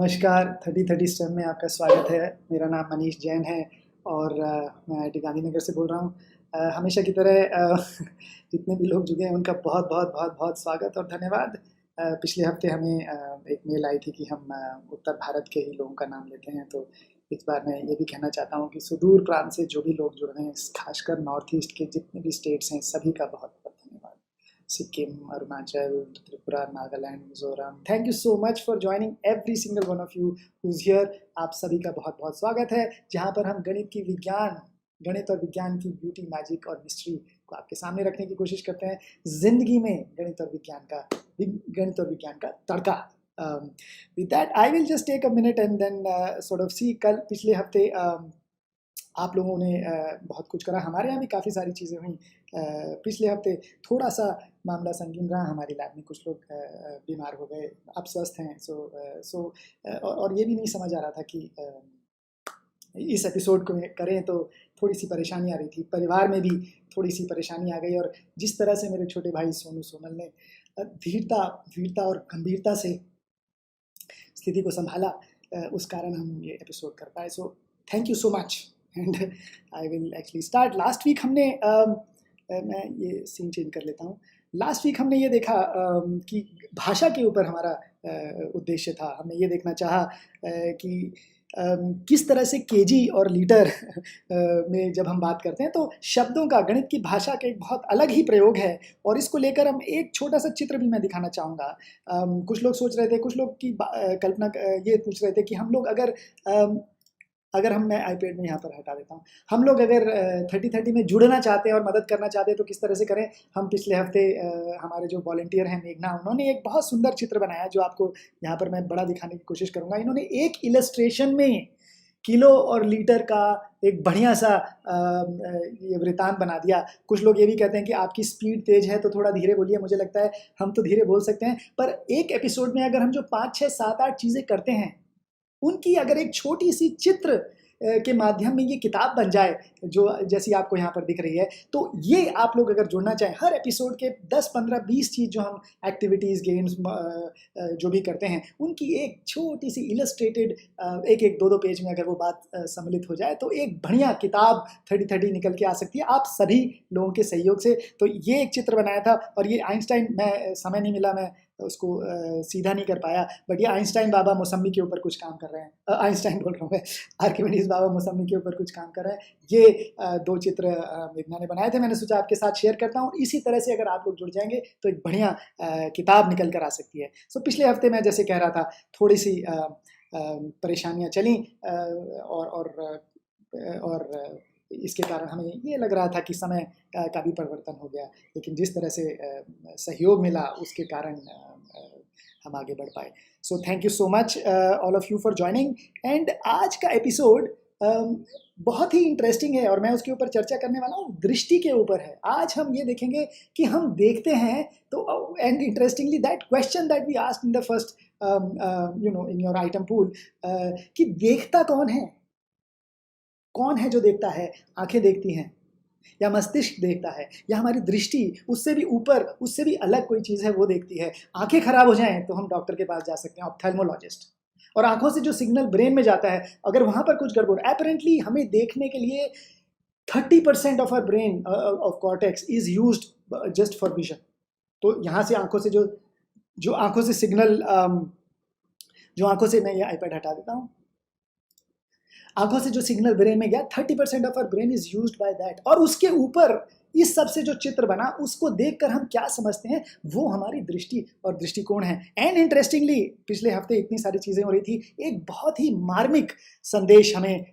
नमस्कार, 30-30 स्टेम में आपका स्वागत है। मेरा नाम मनीष जैन है और मैं आईआईटी गांधीनगर से बोल रहा हूँ। हमेशा की तरह जितने भी लोग जुड़े हैं उनका बहुत बहुत बहुत बहुत स्वागत और धन्यवाद। पिछले हफ्ते हमें एक मेल आई थी कि हम उत्तर भारत के ही लोगों का नाम लेते हैं, तो इस बार मैं ये भी कहना चाहता हूँ कि सुदूर प्रांत से जो भी लोग जुड़ रहे हैं, खासकर नॉर्थ ईस्ट के जितने भी स्टेट्स हैं, सभी का बहुत बहुत धन्यवाद। Sikkim, Arunachal, Tripura, Nagaland, Mizoram, thank you so much for joining every single one of you who's here. आप सभी का बहुत बहुत स्वागत है, जहाँ पर हम गणित और विज्ञान की ब्यूटी, मैजिक और मिस्ट्री को आपके सामने रखने की कोशिश करते हैं। जिंदगी में गणित और विज्ञान का तड़का। With that I will just take a minute and then sort of see. पिछले हफ्ते आप लोगों ने बहुत कुछ करा, हमारे यहाँ भी काफ़ी सारी चीज़ें हुई। पिछले हफ्ते थोड़ा सा मामला संगीन रहा हमारी लैब में, कुछ लोग बीमार हो गए, अब स्वस्थ हैं। और ये भी नहीं समझ आ रहा था कि इस एपिसोड को करें, तो थोड़ी सी परेशानी आ रही थी, परिवार में भी थोड़ी सी परेशानी आ गई। और जिस तरह से मेरे छोटे भाई सोनल ने धीरता और गंभीरता से स्थिति को संभाला, उस कारण हम ये एपिसोड कर पाए। So thank you so much and I will actually start. Last week हमने मैं ये सीन चेंज कर लेता हूँ। लास्ट वीक हमने ये देखा कि भाषा के ऊपर हमारा उद्देश्य था। हमने ये देखना चाहा कि किस तरह से केजी और लीटर में जब हम बात करते हैं, तो शब्दों का, गणित की भाषा का एक बहुत अलग ही प्रयोग है। और इसको लेकर हम एक छोटा सा चित्र भी मैं दिखाना चाहूँगा। कुछ लोग सोच रहे थे, कुछ लोग की कल्पना ये पूछ रहे थे कि हम लोग अगर मैं आईपैड में यहाँ पर हटा देता हूँ, हम लोग अगर 30-30 में जुड़ना चाहते हैं और मदद करना चाहते हैं तो किस तरह से करें। हम पिछले हफ्ते हमारे जो वॉलंटियर हैं मेघना, उन्होंने एक बहुत सुंदर चित्र बनाया जो आपको यहाँ पर मैं बड़ा दिखाने की कोशिश करूँगा। इन्होंने एक इलस्ट्रेशन में किलो और लीटर का एक बढ़िया सा ये वृत्तांत बना दिया। कुछ लोग ये भी कहते हैं कि आपकी स्पीड तेज है तो थोड़ा धीरे बोलिए। मुझे लगता है हम तो धीरे बोल सकते हैं, पर एक एपिसोड में अगर हम जो 5, 6, 7, 8 चीज़ें करते हैं, उनकी अगर एक छोटी सी चित्र के माध्यम में ये किताब बन जाए, जो जैसी आपको यहाँ पर दिख रही है, तो ये आप लोग अगर जुड़ना चाहें, हर एपिसोड के 10, 15, 20 चीज़ जो हम एक्टिविटीज़, गेम्स जो भी करते हैं, उनकी एक छोटी सी इलस्ट्रेटेड एक 2-2 पेज में अगर वो बात सम्मिलित हो जाए, तो एक बढ़िया किताब 30-30 निकल के आ सकती है आप सभी लोगों के सहयोग से। तो ये एक चित्र बनाया था और ये आइंस्टाइन, मैं समय नहीं मिला, मैं उसको सीधा नहीं कर पाया, बट ये आइंस्टाइन बाबा मौसम्मी के ऊपर कुछ काम कर रहे हैं। आइंस्टाइन बोल रहा हूँ मैं, आर्किमिडीज बाबा मौसम्मी के ऊपर कुछ काम कर रहे हैं। ये 2 चित्र मेघना ने बनाए थे, मैंने सोचा आपके साथ शेयर करता हूँ। इसी तरह से अगर आप लोग जुड़ जाएंगे तो एक बढ़िया किताब निकल कर आ सकती है। सो पिछले हफ्ते मैं जैसे कह रहा था, थोड़ी सी परेशानियाँ चली और इसके कारण हमें ये लग रहा था कि समय का भी परिवर्तन हो गया, लेकिन जिस तरह से सहयोग मिला उसके कारण हम आगे बढ़ पाए। So thank you so much all of you for joining. And आज का एपिसोड बहुत ही इंटरेस्टिंग है और मैं उसके ऊपर चर्चा करने वाला हूँ, दृष्टि के ऊपर है। आज हम ये देखेंगे कि हम देखते हैं तो, and interestingly that question that we asked in the first in your item pool, कि देखता कौन है जो देखता है? आंखें देखती हैं या मस्तिष्क देखता है या हमारी दृष्टि उससे भी ऊपर, उससे भी अलग कोई चीज़ है वो देखती है? आंखें खराब हो जाएं तो हम डॉक्टर के पास जा सकते हैं, ऑप्थेल्मोलॉजिस्ट। और आंखों से जो सिग्नल ब्रेन में जाता है, अगर वहाँ पर कुछ गड़बड़, एपरेंटली हमें देखने के लिए 30% of our brain of cortex is used just for vision. तो यहाँ से आंखों से जो आंखों से सिग्नल, जो आंखों से, मैं ये आईपैड हटा देता हूँ, आंखों से जो सिग्नल ब्रेन में गया, 30% of our brain is used by that. और उसके ऊपर इस सब से जो चित्र बना, उसको देखकर हम क्या समझते हैं, वो हमारी दृष्टि और दृष्टिकोण है। एंड इंटरेस्टिंगली, पिछले हफ्ते इतनी सारी चीजें हो रही थी, एक बहुत ही मार्मिक संदेश हमें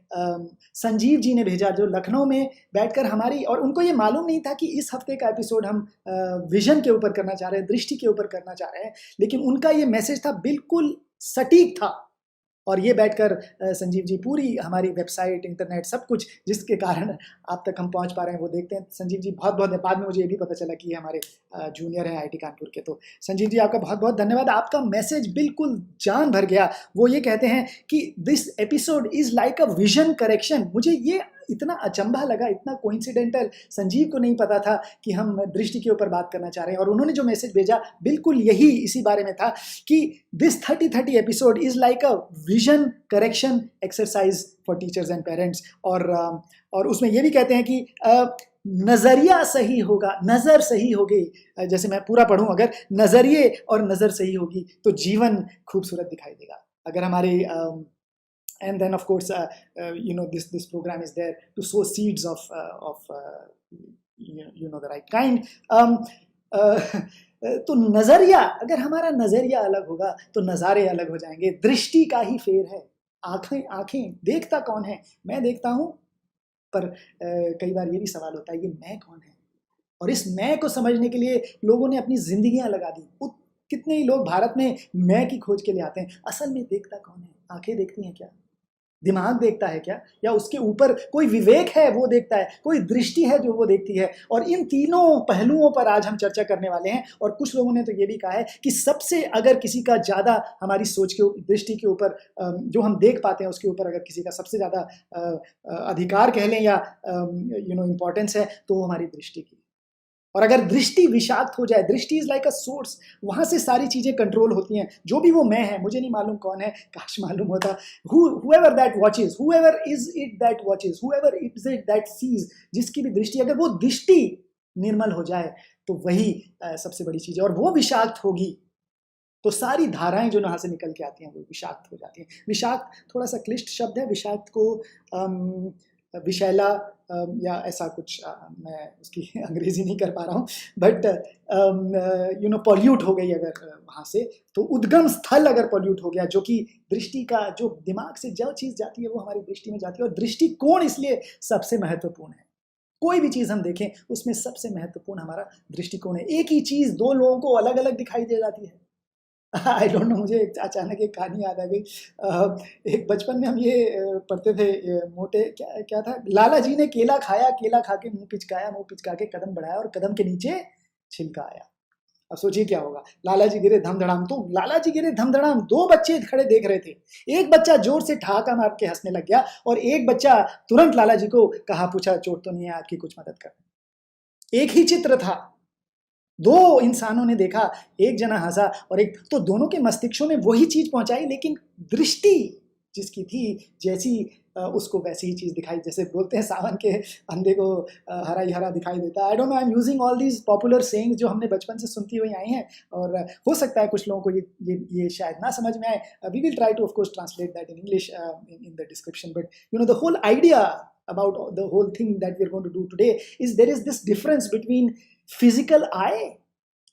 संजीव जी ने भेजा, जो लखनऊ में बैठकर हमारी, और उनको ये मालूम नहीं था कि इस हफ्ते का एपिसोड हम विजन के ऊपर करना चाह रहे हैं, दृष्टि के ऊपर करना चाह रहे हैं, लेकिन उनका ये मैसेज था, बिल्कुल सटीक था और ये बैठकर संजीव जी पूरी हमारी वेबसाइट, इंटरनेट, सब कुछ जिसके कारण आप तक हम पहुंच पा रहे हैं वो देखते हैं। संजीव जी बहुत बहुत, बाद में मुझे ये भी पता चला कि ये हमारे जूनियर हैं आईटी कानपुर के। तो संजीव जी आपका बहुत बहुत धन्यवाद। आपका मैसेज बिल्कुल जान भर गया। वो ये कहते हैं कि this episode is like a vision correction. मुझे ये इतना अचंभा लगा, इतना कोइंसिडेंटल, संजीव को नहीं पता था कि हम दृष्टि के ऊपर बात करना चाह रहे हैं। और उन्होंने जो मैसेज भेजा बिल्कुल यही इसी बारे में था कि this 30-30 episode is like a vision correction exercise for teachers and parents. और उसमें ये भी कहते हैं कि नजरिया सही होगा, नजर सही होगी, जैसे मैं पूरा पढ़ूं, अगर नजरिए और नजर सही होगी तो जीवन खूबसूरत दिखाई देगा। अगर हमारे and then of course this program is there to sow seeds of the right kind. तो नजरिया, अगर हमारा नजरिया अलग होगा तो नज़ारे अलग हो जाएंगे। दृष्टि का ही फेर है। आंखें देखता कौन है? मैं देखता हूं, पर कई बार ये भी सवाल होता है ये मैं कौन है? और इस मैं को समझने के लिए लोगों ने अपनी जिंदगियां लगा दी। कितने ही लोग भारत में मैं की खोज के लिए आते हैं। असल में देखता कौन है? आंखें देखती हैं क्या? दिमाग देखता है क्या? या उसके ऊपर कोई विवेक है वो देखता है, कोई दृष्टि है जो वो देखती है? और इन तीनों पहलुओं पर आज हम चर्चा करने वाले हैं। और कुछ लोगों ने तो ये भी कहा है कि सबसे अगर किसी का ज़्यादा हमारी सोच के दृष्टि के ऊपर जो हम देख पाते हैं उसके ऊपर अगर किसी का सबसे ज़्यादा अधिकार कह लें या इम्पोर्टेंस है तो वो हमारी दृष्टि की। और अगर दृष्टि विषाक्त हो जाए, दृष्टि इज लाइक अ सोर्स, वहां से सारी चीजें कंट्रोल होती हैं। जो भी वो मैं है, मुझे नहीं मालूम कौन है, काश मालूम होता। whoever that watches, whoever is it that watches, whoever is it that sees, जिसकी भी दृष्टि, अगर वो दृष्टि निर्मल हो जाए तो वही सबसे बड़ी चीज है। और वो विषाक्त होगी तो सारी धाराएं जो यहाँ से निकल के आती हैं वो विषाक्त हो जाती हैं। विषाक्त थोड़ा सा क्लिष्ट शब्द है। विषाक्त को विषैला या ऐसा कुछ, मैं उसकी अंग्रेजी नहीं कर पा रहा हूँ, बट पॉल्यूट हो गई अगर वहाँ से, तो उद्गम स्थल अगर पॉल्यूट हो गया, जो कि दृष्टि का, जो दिमाग से जो चीज़ जाती है वो हमारी दृष्टि में जाती है। और दृष्टिकोण इसलिए सबसे महत्वपूर्ण है। कोई भी चीज़ हम देखें उसमें सबसे महत्वपूर्ण हमारा दृष्टिकोण है। एक ही चीज़ दो लोगों को अलग अलग दिखाई दे जाती है। आई डोंट नो, मुझे अचानक एक कहानी याद आ गई। एक बचपन में हम ये पढ़ते थे, मोटे क्या था, लाला जी ने केला खाया, केला खा के मुंह पिचका के कदम बढ़ाया और कदम के नीचे छिलका आया। अब सोचिए क्या होगा। लाला जी गिरे धमधड़ाम, तो लाला जी गिरे धमधड़ाम, दो बच्चे खड़े देख रहे थे। एक बच्चा जोर से ठहाका मार के हंसने लग गया और एक बच्चा तुरंत लाला जी को कहा, पूछा चोट तो नहीं है आपकी, कुछ मदद कर। एक ही चित्र था, दो इंसानों ने देखा, एक जना हंसा और एक, तो दोनों के मस्तिष्कों में वही चीज पहुंचाई, लेकिन दृष्टि जिसकी थी जैसी उसको वैसी ही चीज दिखाई। जैसे बोलते हैं सावन के अंधे को हरा ही हरा दिखाई देता है। आई don't no, I am using all these popular sayings जो हमने बचपन से सुनती हुई आई हैं, और हो सकता है कुछ लोगों को ये शायद ना समझ में आए। We will try to of course translate that in English in the description, but the whole idea about the whole thing that we're going to do today is there is this difference between physical eye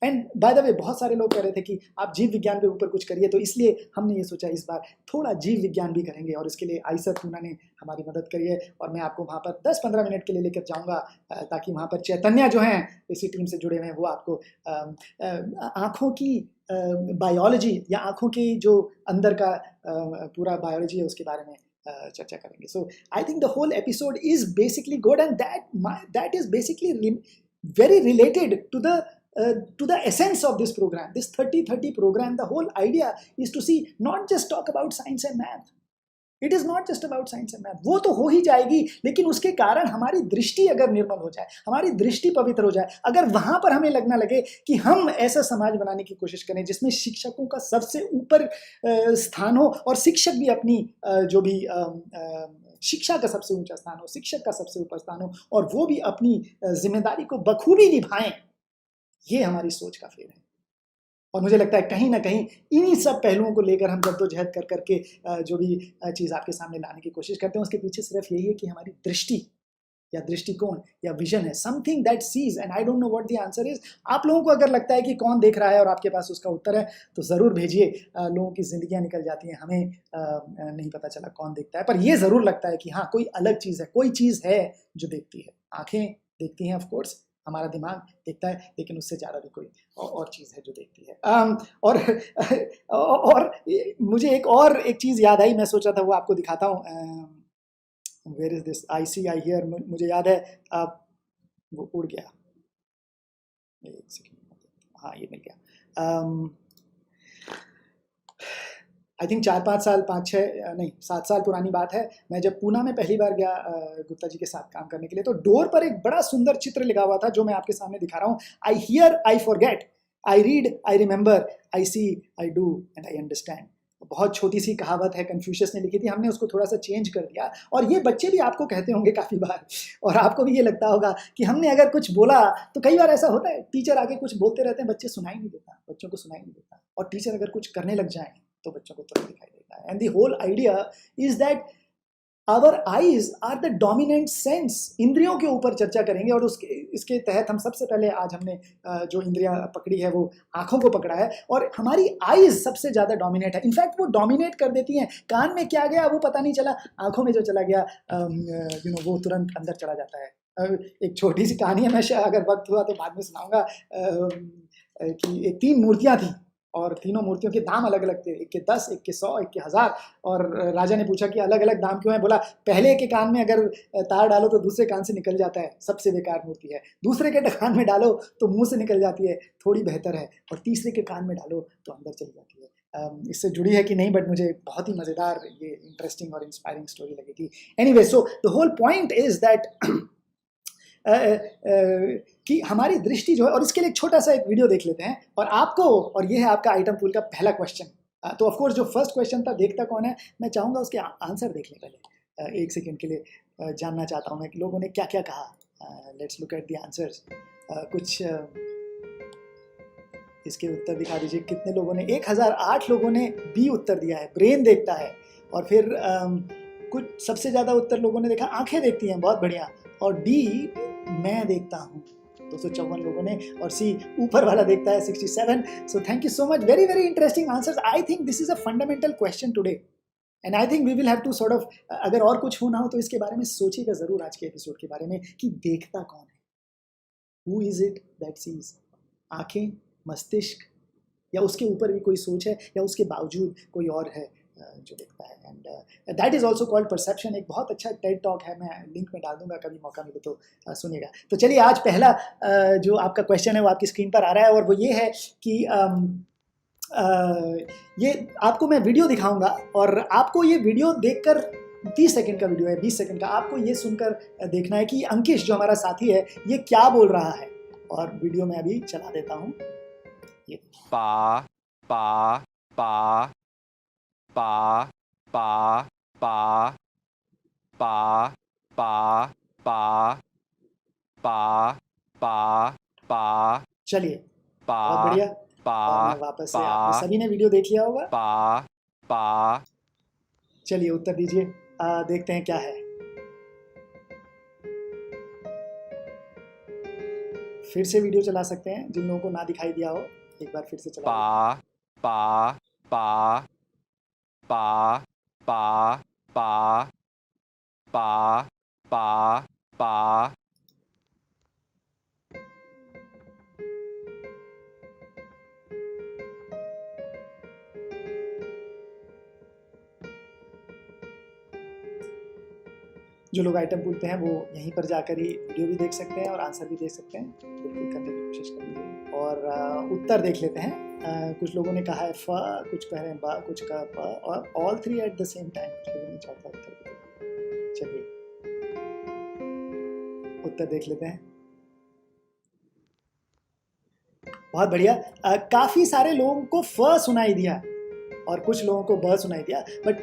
and by the way, बहुत सारे लोग कह रहे थे कि आप जीव विज्ञान के ऊपर कुछ करिए, तो इसलिए हमने ये सोचा इस बार थोड़ा जीव विज्ञान भी करेंगे। और इसके लिए आयशा पूना ने हमारी मदद करी है और मैं आपको वहाँ पर 10-15 मिनट के लिए लेकर जाऊँगा, ताकि वहाँ पर चैतन्य जो हैं इसी टीम से जुड़े हुए हैं वो आपको आँखों की बायोलॉजी या आँखों की जो अंदर का पूरा बायोलॉजी है उसके बारे में चर्चा करेंगे। So I think the whole episode is basically good and that is basically very related to the essence of this program, this 30-30 program. The whole idea is to see, not just talk about science and math. It is not just about science and math. वो तो हो ही जाएगी, लेकिन उसके कारण हमारी दृष्टि अगर निर्मल हो जाए, हमारी दृष्टि पवित्र हो जाए, अगर वहां पर हमें लगना लगे कि हम ऐसा समाज बनाने की कोशिश करें जिसमें शिक्षकों का सबसे ऊपर स्थान हो और शिक्षक भी अपनी जो भी शिक्षा का सबसे ऊंचा स्थान हो, शिक्षक का सबसे ऊपर स्थान हो, और वो भी अपनी जिम्मेदारी को बखूबी निभाएं, ये हमारी सोच का फेर है। और मुझे लगता है कहीं ना कहीं इन्हीं सब पहलुओं को लेकर हम जद्दोजहद कर करके जो भी चीज़ आपके सामने लाने की कोशिश करते हैं उसके पीछे सिर्फ यही है कि हमारी दृष्टि या दृष्टिकोण या विजन है, something that sees, and I don't know what the answer is. आप लोगों को अगर लगता है कि कौन देख रहा है और आपके पास उसका उत्तर है तो ज़रूर भेजिए। लोगों की जिंदगियां निकल जाती हैं, हमें नहीं पता चला कौन देखता है, पर यह ज़रूर लगता है कि हाँ कोई अलग चीज़ है, कोई चीज़ है जो देखती है। आंखें देखती हैं ऑफ कोर्स, हमारा दिमाग देखता है, लेकिन उससे ज़्यादा भी कोई और चीज़ है जो देखती है। और मुझे एक चीज़ याद आई, मैं सोचा था वो आपको दिखाता हूँ। Where is this, I see I hear, मुझे याद है, वो उड़ गया, एक सेकेंड, हाँ ये मिल गया। आई थिंक 4-5 साल, 5-6 नहीं 7 साल पुरानी बात है। मैं जब पूना में पहली बार गया गुप्ता जी के साथ काम करने के लिए, तो डोर पर एक बड़ा सुंदर चित्र लगा हुआ था जो मैं आपके सामने दिखा रहा हूँ। I hear, I forget, I read, I remember, I see, I do and I understand. बहुत छोटी सी कहावत है, कन्फ्यूशियस ने लिखी थी, हमने उसको थोड़ा सा चेंज कर दिया। और ये बच्चे भी आपको कहते होंगे काफ़ी बार, और आपको भी ये लगता होगा कि हमने अगर कुछ बोला, तो कई बार ऐसा होता है टीचर आगे कुछ बोलते रहते हैं, बच्चे सुनाई नहीं देता, बच्चों को सुनाई नहीं देता, और टीचर अगर कुछ करने लग जाए तो बच्चों को तुरंत दिखाई देता है। And the whole idea is that our eyes are the dominant sense. इंद्रियों के ऊपर चर्चा करेंगे, और इसके तहत हम सबसे पहले आज हमने जो इंद्रियां पकड़ी है वो आंखों को पकड़ा है, और हमारी आईज सबसे ज़्यादा डोमिनेट है। इनफैक्ट वो डोमिनेट कर देती हैं, कान में क्या गया वो पता नहीं चला, आंखों में जो चला गया वो तुरंत अंदर चला जाता है। एक छोटी सी कहानी है, मैं अगर वक्त हुआ तो बाद में सुनाऊंगा, कि 3 मूर्तियाँ थी, और तीनों मूर्तियों के दाम अलग अलग थे, एक के 10, एक के 100, एक के 1000। और राजा ने पूछा कि अलग अलग दाम क्यों है? बोला पहले के कान में अगर तार डालो तो दूसरे कान से निकल जाता है, सबसे बेकार मूर्ति है। दूसरे के कान में डालो तो मुंह से निकल जाती है, थोड़ी बेहतर है। और तीसरे के कान में डालो तो अंदर चली जाती है। इससे जुड़ी है कि नहीं, बट मुझे बहुत ही मज़ेदार, ये इंटरेस्टिंग और इंस्पायरिंग स्टोरी लगी थी। Anyway, so the whole point is that कि हमारी दृष्टि जो है, और इसके लिए एक छोटा सा एक वीडियो देख लेते हैं, और आपको, और ये है आपका आइटम पूल का पहला क्वेश्चन। तो ऑफ कोर्स जो फर्स्ट क्वेश्चन था, देखता कौन है, मैं चाहूँगा उसके आंसर देख लें पहले, एक सेकेंड के लिए जानना चाहता हूँ मैं कि लोगों ने क्या क्या कहा। Let's look at the answers. कुछ इसके उत्तर दिखा दीजिए, कितने लोगों ने, 1008 लोगों ने बी उत्तर दिया है, ब्रेन देखता है। और फिर कुछ सबसे ज़्यादा उत्तर लोगों ने देखा आंखें देखती हैं, बहुत बढ़िया। और डी, मैं देखता हूँ, 254 लोगों ने। और सी, ऊपर वाला देखता है, 67। So thank you so much, very very interesting answers. I think this is a fundamental question today, and I think we will have to sort of, अगर और कुछ होना हो तो इसके बारे में सोचिएगा ज़रूर आज के एपिसोड के बारे में, कि देखता कौन है, who is it that sees? आंखें, मस्तिष्क, या उसके ऊपर भी कोई सोच है, या उसके बावजूद कोई और है जो देखता है। And that is also called perception. एक बहुत अच्छा टेड टॉक है, मैं लिंक में डाल दूंगा, कभी मौका मिले तो सुनिएगा। तो चलिए, आज पहला जो आपका क्वेश्चन है वो आपकी स्क्रीन पर आ रहा है, और वो ये है कि ये आपको मैं वीडियो दिखाऊंगा, और आपको ये वीडियो देखकर, 30 सेकंड का वीडियो है, 20 सेकंड का, आपको ये सुनकर देखना है कि अंकिश जो हमारा साथी है ये क्या बोल रहा है। और वीडियो में अभी चला देता हूँ। ये पा पा पा पा पा पा पा पा पा पा पा पा। चलिए, पा बहुत बढ़िया। पा और मैं वापस से, पा आपने सभी ने वीडियो देख लिया होगा। पा पा। चलिए उत्तर दीजिए, देखते हैं क्या है। फिर से वीडियो चला सकते हैं, जिन लोगों को ना दिखाई दिया हो, एक बार फिर से चला पा पा पा पा पा पा पा पा पा। जो लोग आइटम बोलते हैं वो यहीं पर जाकर ही वीडियो भी देख सकते हैं और आंसर भी दे सकते हैं, बिल्कुल करने की कोशिश करिए। और उत्तर देख लेते हैं। कुछ लोगों ने कहा है फ, कुछ कह रहे हैं बा, कुछ कहा प, और all 3 at the same time. चौथा उत्तर, चलिए उत्तर देख लेते हैं। बहुत बढ़िया। काफी सारे लोगों को फ सुनाई दिया और कुछ लोगों को ब सुनाई दिया, but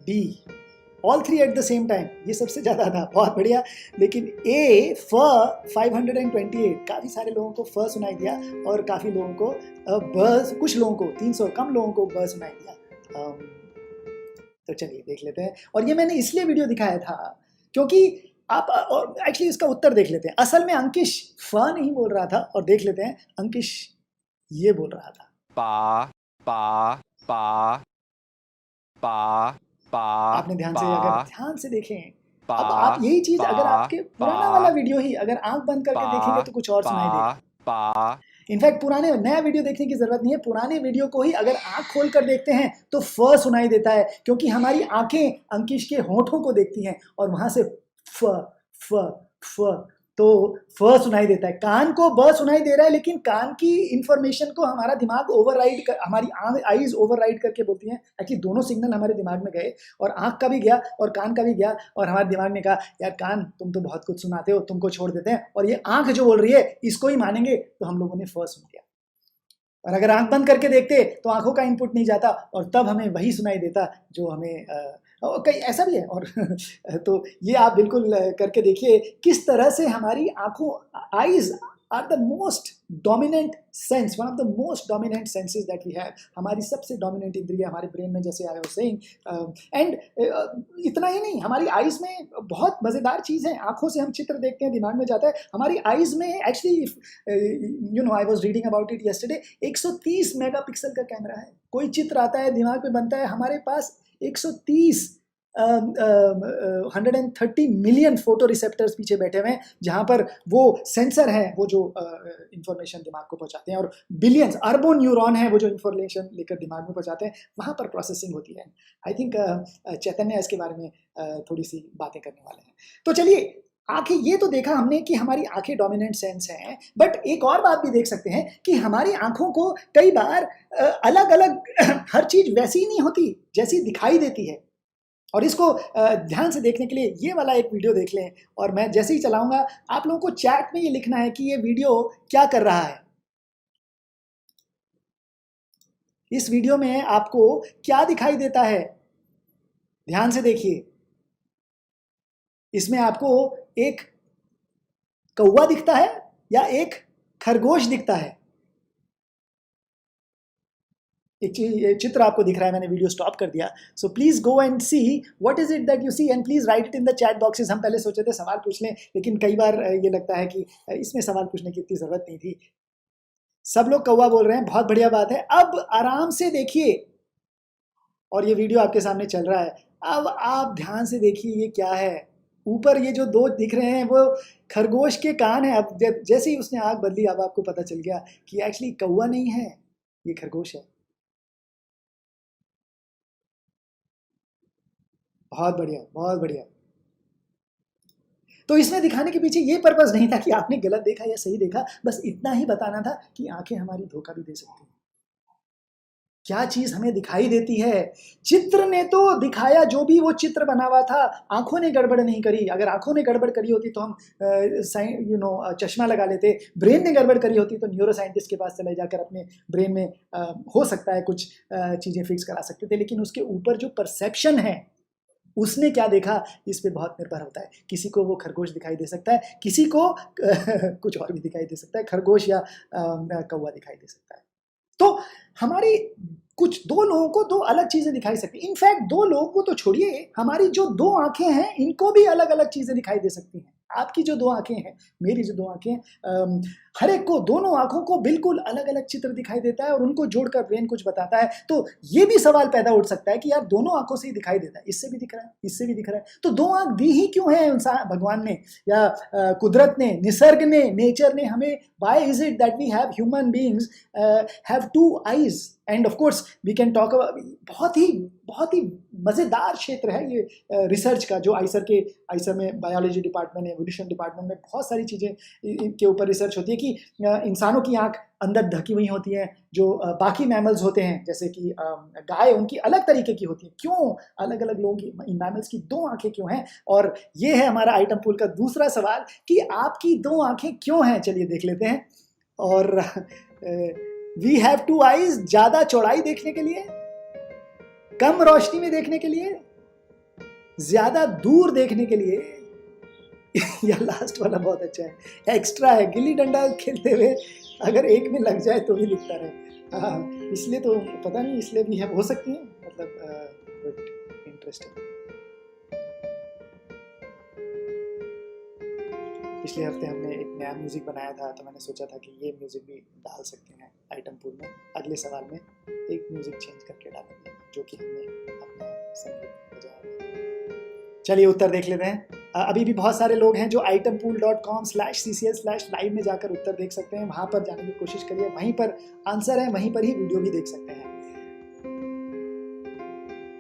D, all 3 at the same time, ये सबसे ज़्यादा था। बहुत बढ़िया। लेकिन ए, फ, 528, काफ़ी सारे लोगों को फ सुनाई दिया, और काफ़ी लोगों को ब, कुछ लोगों को, 300 कम लोगों को ब सुनाई दिया। तो चलिए देख लेते हैं। और ये मैंने इसलिए वीडियो दिखाया था क्योंकि आप, और एक्चुअली इसका उत्तर देख लेते हैं। असल में अंकिश फ नहीं बोल रहा था, और देख लेते हैं अंकिश ये बोल रहा था, पा पा पा पा पा। आपने ध्यान से, अगर ध्यान से देखें अब आप यही चीज अगर आपके पुराना वाला पा वीडियो ही अगर आंख बंद करके देखेंगे तो कुछ और सुनाई देगा। पा इनफैक्ट पुराने नया वीडियो देखने की जरूरत नहीं है, पुराने वीडियो को ही अगर आंख खोल कर देखते हैं तो फ सुनाई देता है, क्योंकि हमारी आंखें अंकिश के होठों को देखती हैं और वहां से फ फ फ तो फ सुनाई देता है। कान को ब सुनाई दे रहा है, लेकिन कान की इंफॉर्मेशन को हमारा दिमाग ओवरराइड कर, हमारी आईज ओवरराइड करके बोलती हैं। एक्चुअली दोनों सिग्नल हमारे दिमाग में गए, और आंख का भी गया और कान का भी गया, और हमारे दिमाग ने कहा यार कान तुम तो बहुत कुछ सुनाते हो, तुमको छोड़ देते हैं, और ये आंख जो बोल रही है इसको ही मानेंगे, तो हम लोगों ने फ सुन लिया। और अगर आंख बंद करके देखते तो आंखों का इनपुट नहीं जाता, और तब हमें वही सुनाई देता जो हमें कहीं ऐसा भी है। और तो ये आप बिल्कुल करके देखिए किस तरह से हमारी आंखों, eyes are the most dominant sense, one of the most dominant senses that we have. हमारी सबसे डोमिनेंट इंद्रिय हमारे ब्रेन में, जैसे आई वाज सेइंग। एंड इतना ही नहीं, हमारी आईज में बहुत मज़ेदार चीज़ है। आंखों से हम चित्र देखते हैं, दिमाग में जाता है। हमारी आईज में actually you know I was reading about it yesterday, 130 megapixel का कैमरा है। कोई चित्र आता है दिमाग में बनता है, हमारे पास 130 130 मिलियन फोटो रिसेप्टर्स पीछे बैठे हुए हैं, जहां पर वो सेंसर है वो जो इंफॉर्मेशन दिमाग को पहुंचाते हैं, और बिलियंस अरबों न्यूरॉन है वो जो इंफॉर्मेशन लेकर दिमाग में पहुंचाते हैं। वहां पर प्रोसेसिंग होती है। आई थिंक चैतन्य इसके बारे में थोड़ी सी बातें करने वाले हैं। तो चलिए, आंखें, ये तो देखा हमने कि हमारी आंखें डोमिनेंट सेंस हैं, बट एक और बात भी देख सकते हैं कि हमारी आंखों को कई बार अलग अलग हर चीज वैसी ही नहीं होती जैसी दिखाई देती है। और इसको ध्यान से देखने के लिए ये वाला एक वीडियो देख लें, और मैं जैसे ही चलाऊंगा आप लोगों को चैट में ये लिखना है कि ये वीडियो क्या कर रहा है। इस वीडियो में आपको क्या दिखाई देता है, ध्यान से देखिए। इसमें आपको एक कौवा दिखता है या एक खरगोश दिखता है? एक चित्र आपको दिख रहा है, मैंने वीडियो स्टॉप कर दिया। So please go and see what is it that you see, and please write it in the chat boxes. हम पहले सोचे थे सवाल पूछ लें, लेकिन कई बार ये लगता है कि इसमें सवाल पूछने की इतनी जरूरत नहीं थी। सब लोग कौवा बोल रहे हैं, बहुत बढ़िया बात है। अब आराम से देखिए, और ये वीडियो आपके सामने चल रहा है। अब आप ध्यान से देखिए ये क्या है। ऊपर ये जो दो दिख रहे हैं वो खरगोश के कान है। अब जैसे ही उसने आंख बदली, अब आपको पता चल गया कि एक्चुअली कौवा नहीं है, ये खरगोश है। बहुत बढ़िया, बहुत बढ़िया। तो इसमें दिखाने के पीछे ये पर्पस नहीं था कि आपने गलत देखा या सही देखा, बस इतना ही बताना था कि आंखें हमारी धोखा भी दे सकती हैं। क्या चीज हमें दिखाई देती है। चित्र ने तो दिखाया, जो भी वो चित्र बना हुआ था, आंखों ने गड़बड़ नहीं करी। अगर आंखों ने गड़बड़ करी होती तो हम चश्मा लगा लेते। ब्रेन ने गड़बड़ करी होती तो न्यूरो साइंटिस्ट के पास चले जाकर अपने ब्रेन में हो सकता है कुछ चीजें फिक्स करा सकते थे। लेकिन उसके ऊपर जो परसेप्शन है, उसने क्या देखा, इस पे बहुत निर्भर होता है। किसी को वो खरगोश दिखाई दे सकता है, किसी को कुछ और भी दिखाई दे सकता है, खरगोश या कौवा दिखाई दे सकता है। तो हमारी कुछ दो लोगों को दो अलग चीजें दिखाई सकती हैं। इनफैक्ट दो लोगों को तो छोड़िए, हमारी जो दो आंखें हैं इनको भी अलग अलग चीजें दिखाई दे सकती हैं। आपकी जो दो आंखें हैं, मेरी जो दो आंखें, हर एक को, दोनों आंखों को बिल्कुल अलग अलग चित्र दिखाई देता है, और उनको जोड़कर ब्रेन कुछ बताता है। तो ये भी सवाल पैदा उठ सकता है कि यार दोनों आंखों से ही दिखाई देता है, इससे भी दिख रहा है, इससे भी दिख रहा है, तो दो आंख दी ही क्यों है इंसान, भगवान ने या कुदरत ने, निसर्ग ने, नेचर ने हमें? Why is it that we have, human beings have two eyes? And of course we can talk about, बहुत ही मज़ेदार क्षेत्र है ये रिसर्च का, जो आइसर में बायोलॉजी डिपार्टमेंट, एवोल्यूशन डिपार्टमेंट में बहुत सारी चीज़ें के ऊपर रिसर्च होती है कि इंसानों की आंख अंदर ढकी हुई होती हैं, जो बाकी मैमल्स होते हैं जैसे कि गाय, उनकी अलग तरीके की होती है। क्यों अलग अलग लोगों की, इन मैमल्स की दो आंखें क्यों हैं? और ये है हमारा आइटम पूल का दूसरा सवाल कि आपकी दो आंखें क्यों हैं। चलिए देख लेते हैं। और वी हैव टू आईज, ज़्यादा चौड़ाई देखने के लिए, कम रोशनी में देखने के लिए, ज्यादा दूर देखने के लिए, या लास्ट वाला बहुत अच्छा है, एक्स्ट्रा है, गिल्ली डंडा खेलते हुए अगर एक में लग जाए तो भी लिखता रहे। हाँ, इसलिए तो पता नहीं, इसलिए भी है, हो सकती है, मतलब इंटरेस्टिंग। पिछले हफ्ते हमने एक नया म्यूजिक बनाया था, तो मैंने सोचा था कि ये म्यूजिक भी डाल सकते हैं आइटम पूल में। अगले सवाल में एक म्यूजिक चेंज करके डालेंगे, जो कि हमने अपना संगीत बजाया। चलिए उत्तर देख लेते हैं। अभी भी बहुत सारे लोग हैं जो itempool.com/ccs/live में जाकर उत्तर देख सकते हैं, वहाँ पर जाने की कोशिश करिए, वहीं पर आंसर है, वहीं पर ही वीडियो भी देख सकते हैं।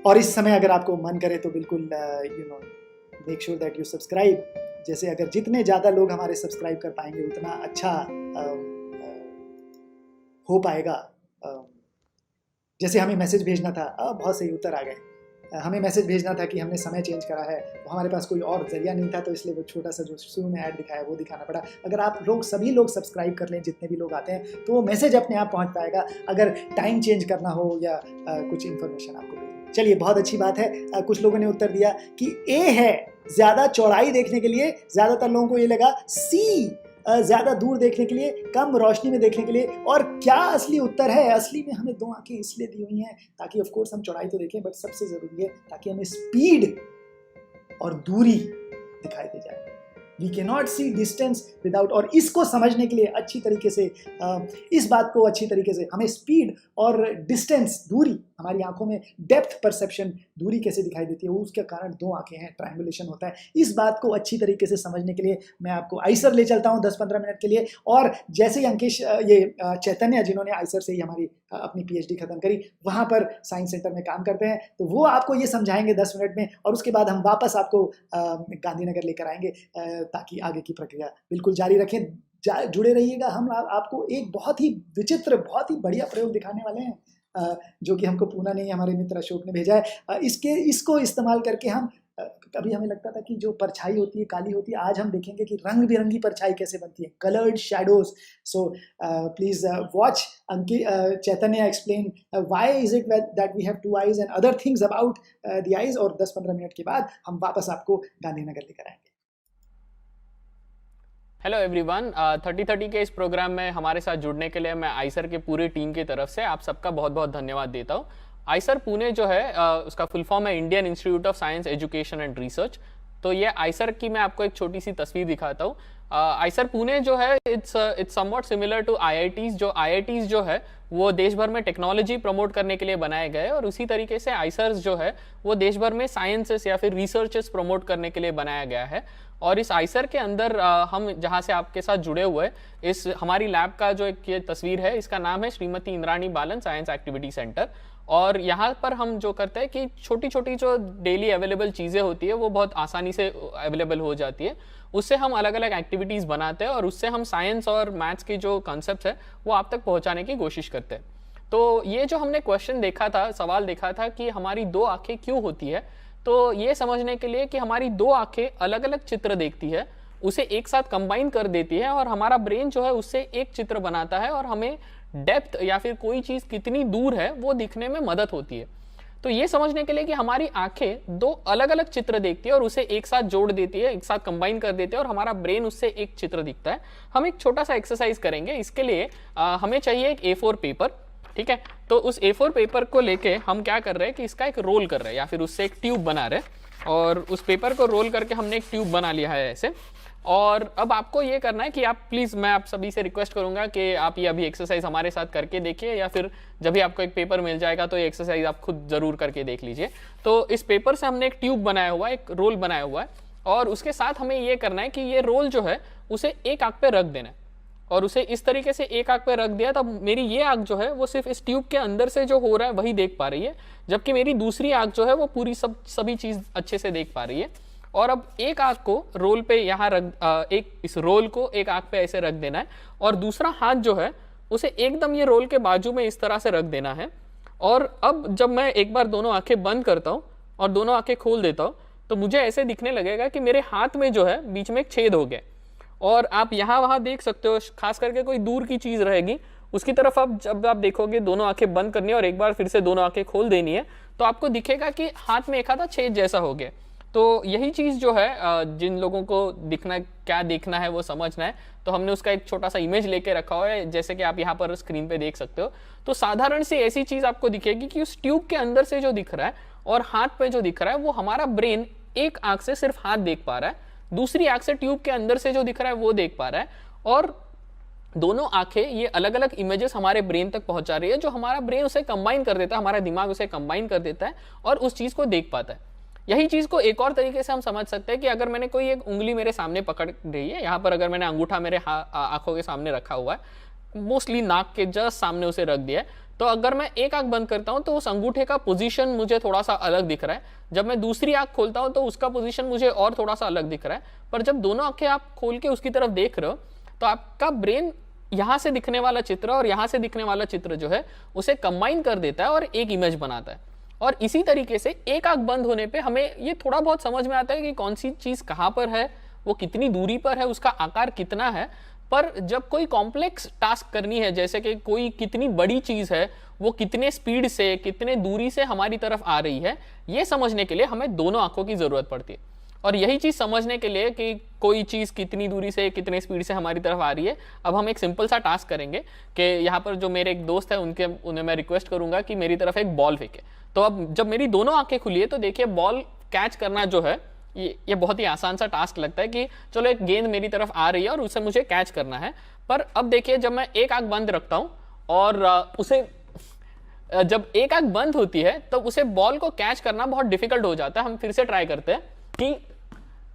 और इस समय अगर आपको मन करे तो बिल्कुल make sure that you subscribe. जैसे अगर जितने ज़्यादा लोग हमारे सब्सक्राइब कर पाएंगे उतना अच्छा हो पाएगा। जैसे हमें मैसेज भेजना था, बहुत सही उत्तर आ गए। हमें मैसेज भेजना था कि हमने समय चेंज करा है, तो हमारे पास कोई और जरिया नहीं था, तो इसलिए वो छोटा सा जो शुरू में ऐड दिखाया वो दिखाना पड़ा। अगर आप लोग सभी लोग सब्सक्राइब कर लें, जितने भी लोग आते हैं, तो वो मैसेज अपने आप पहुंच पाएगा, अगर टाइम चेंज करना हो या कुछ इन्फॉर्मेशन आपको भेजनी। चलिए, बहुत अच्छी बात है। कुछ लोगों ने उत्तर दिया कि ए है ज़्यादा चौड़ाई देखने के लिए, ज़्यादातर लोगों को ये लगा सी ज़्यादा दूर देखने के लिए, कम रोशनी में देखने के लिए। और क्या असली उत्तर है? असली में हमें 2 आंखें इसलिए दी हुई हैं ताकि ऑफ कोर्स हम चौड़ाई तो देखें, बट सबसे ज़रूरी है ताकि हमें स्पीड और दूरी दिखाई दे जाए। We can not see distance without. और इसको समझने के लिए अच्छी तरीके से, इस बात को अच्छी तरीके से, हमें स्पीड और डिस्टेंस, दूरी, हमारी आंखों में डेप्थ परसेप्शन, दूरी कैसे दिखाई देती है, वो उसके कारण 2 आंखें हैं, ट्रायंगुलेशन होता है। इस बात को अच्छी तरीके से समझने के लिए मैं आपको आइसर ले चलता हूँ 10-15 मिनट के लिए। और जैसे ही अंकेश, चैतन्य, जिन्होंने आइसर से ही हमारी अपनी PhD खत्म करी, वहाँ पर साइंस सेंटर में काम करते हैं, तो वो आपको ये समझाएंगे 10 मिनट में, और उसके बाद हम वापस आपको गांधीनगर लेकर आएंगे, ताकि आगे की प्रक्रिया बिल्कुल जारी रखें। जुड़े रहिएगा। हम आपको एक बहुत ही विचित्र, बहुत ही बढ़िया प्रयोग दिखाने वाले हैं, जो कि हमको पूना नहीं, हमारे मित्र अशोक ने भेजा है। इसको इस्तेमाल करके हम, कभी हमें लगता था कि जो परछाई होती है काली होती है, आज हम देखेंगे कि रंग बिरंगी परछाई कैसे बनती है, coloured shadows. So please watch Chaitanya explain why is it that we have 2 eyes and other things about the eyes. और 10-15 मिनट के बाद हम वापस आपको गांधीनगर लेकर आएंगे। हेलो एवरीवन, 30-30 के इस प्रोग्राम में हमारे साथ जुड़ने के लिए मैं आइसर के पूरी टीम की तरफ से आप सबका बहुत बहुत धन्यवाद देता हूँ। आइसर पुणे जो है, उसका फुल फॉर्म है Indian institute of science education and research. तो ये आइसर की मैं आपको एक छोटी सी तस्वीर दिखाता हूँ। आइसर पुणे जो है, it's somewhat similar to IITs। जो IITs जो है वो देश भर में टेक्नोलॉजी प्रमोट करने के लिए बनाए गए, और उसी तरीके से आइसर्स जो है वो देश भर में साइंसेस या फिर रिसर्चेस प्रमोट करने के लिए बनाया गया है। और इस आइसर के अंदर हम जहाँ से आपके साथ जुड़े हुए, इस हमारी लैब का जो एक ये तस्वीर है, इसका नाम है श्रीमती इंद्राणी बालन साइंस एक्टिविटी सेंटर। और यहाँ पर हम जो करते हैं कि छोटी छोटी जो डेली अवेलेबल चीज़ें होती है वो बहुत आसानी से अवेलेबल हो जाती है, उससे हम अलग अलग एक्टिविटीज़ बनाते हैं, और उससे हम साइंस और मैथ्स के जो कॉन्सेप्ट्स है वो आप तक पहुँचाने की कोशिश करते हैं। तो ये जो हमने क्वेश्चन देखा था, सवाल देखा था कि हमारी 2 आंखें क्यों होती है, तो ये समझने के लिए कि हमारी 2 आंखें अलग अलग चित्र देखती है, उसे एक साथ कंबाइन कर देती है, और हमारा ब्रेन जो है उससे एक चित्र बनाता है, और हमें डेप्थ या फिर कोई चीज़ कितनी दूर है वो दिखने में मदद होती है। तो ये समझने के लिए कि हमारी आंखें 2 अलग अलग चित्र देखती है और उसे एक साथ जोड़ देती है, एक साथ कंबाइन कर देती है, और हमारा ब्रेन उससे एक चित्र दिखता है। हम एक छोटा सा एक्सरसाइज करेंगे। इसके लिए हमें चाहिए एक A4 पेपर, ठीक है। तो उस A4 पेपर को लेके हम क्या कर रहे हैं कि इसका एक रोल कर रहे हैं, या फिर उससे एक ट्यूब बना रहे हैं, और उस पेपर को रोल करके हमने एक ट्यूब बना लिया है ऐसे। और अब आपको ये करना है कि आप प्लीज़, मैं आप सभी से रिक्वेस्ट करूंगा कि आप ये अभी एक्सरसाइज हमारे साथ करके देखिए, या फिर जब भी आपको एक पेपर मिल जाएगा तो ये एक्सरसाइज आप खुद ज़रूर करके देख लीजिए। तो इस पेपर से हमने एक ट्यूब बनाया हुआ है, एक रोल बनाया हुआ है, और उसके साथ हमें ये करना है कि ये रोल जो है उसे एक आंख पे रख देना है, और उसे इस तरीके से एक आंख पे रख दिया, तब मेरी ये आंख जो है वो सिर्फ इस ट्यूब के अंदर से जो हो रहा है वही देख पा रही है, जबकि मेरी दूसरी आंख जो है वो पूरी सभी चीज़ अच्छे से देख पा रही है। और अब एक आंख को रोल पे यहाँ इस रोल को एक आंख पे ऐसे रख देना है, और दूसरा हाथ जो है उसे एकदम ये रोल के बाजू में इस तरह से रख देना है। और अब जब मैं एक बार दोनों आंखें बंद करता हूँ और दोनों आंखें खोल देता हूँ, तो मुझे ऐसे दिखने लगेगा कि मेरे हाथ में जो है बीच में एक छेद हो गया, और आप यहाँ वहाँ देख सकते हो, खास करके कोई दूर की चीज़ रहेगी उसकी तरफ आप जब आप देखोगे, दोनों आंखें बंद करनी है और एक बार फिर से दोनों आंखें खोल देनी है, तो आपको दिखेगा कि हाथ में एक आधा छेद जैसा हो गया। तो यही चीज़ जो है, जिन लोगों को दिखना, क्या देखना है वो समझना है, तो हमने उसका एक छोटा सा इमेज लेके रखा हुआ है, जैसे कि आप यहाँ पर स्क्रीन पे देख सकते हो। तो साधारण सी ऐसी चीज़ आपको दिखेगी कि उस ट्यूब के अंदर से जो दिख रहा है और हाथ पे जो दिख रहा है, वो हमारा ब्रेन एक आंख से सिर्फ हाथ देख पा रहा है, दूसरी आंख से ट्यूब के अंदर से जो दिख रहा है वो देख पा रहा है, और दोनों आंखें ये अलग अलग इमेजेस हमारे ब्रेन तक पहुंचा रही है, जो हमारा ब्रेन उसे कंबाइन कर देता है, हमारा दिमाग उसे कंबाइन कर देता है और उस चीज़ को देख पाता है। यही चीज़ को एक और तरीके से हम समझ सकते हैं कि अगर मैंने कोई एक उंगली मेरे सामने पकड़ रही है, यहाँ पर अगर मैंने अंगूठा मेरे आंखों के सामने रखा हुआ है, मोस्टली नाक के जस्ट सामने उसे रख दिया है, तो अगर मैं एक आंख बंद करता हूं तो उस अंगूठे का पोजीशन मुझे थोड़ा सा अलग दिख रहा है। जब मैं दूसरी आंख खोलता हूं तो उसका पोजीशन मुझे और थोड़ा सा अलग दिख रहा है। पर जब दोनों आंखें आप खोल के उसकी तरफ देख रहे हो तो आपका ब्रेन यहां से दिखने वाला चित्र और यहां से दिखने वाला चित्र जो है उसे कंबाइन कर देता है और एक इमेज बनाता है। और इसी तरीके से एक आंख बंद होने पे हमें ये थोड़ा बहुत समझ में आता है कि कौन सी चीज कहां पर है, वो कितनी दूरी पर है, उसका आकार कितना है। पर जब कोई कॉम्प्लेक्स टास्क करनी है, जैसे कि कोई कितनी बड़ी चीज है, वो कितने स्पीड से, कितने दूरी से हमारी तरफ आ रही है, ये समझने के लिए हमें दोनों आंखों की जरूरत पड़ती है। और यही चीज समझने के लिए कि कोई चीज कितनी दूरी से, कितने स्पीड से हमारी तरफ आ रही है, अब हम एक सिंपल सा टास्क करेंगे कि यहाँ पर जो मेरे एक दोस्त है उन्हें मैं रिक्वेस्ट करूंगा कि मेरी तरफ एक बॉल फेंके। तो अब जब मेरी दोनों आंखें खुली है तो देखिए बॉल कैच करना जो है ये बहुत ही आसान सा टास्क लगता है कि चलो एक गेंद मेरी तरफ आ रही है और उसे मुझे कैच करना है। पर अब देखिए जब मैं एक आंख बंद रखता हूं और उसे जब एक आंख बंद होती है तो उसे बॉल को कैच करना बहुत डिफिकल्ट हो जाता है। हम फिर से ट्राई करते हैं कि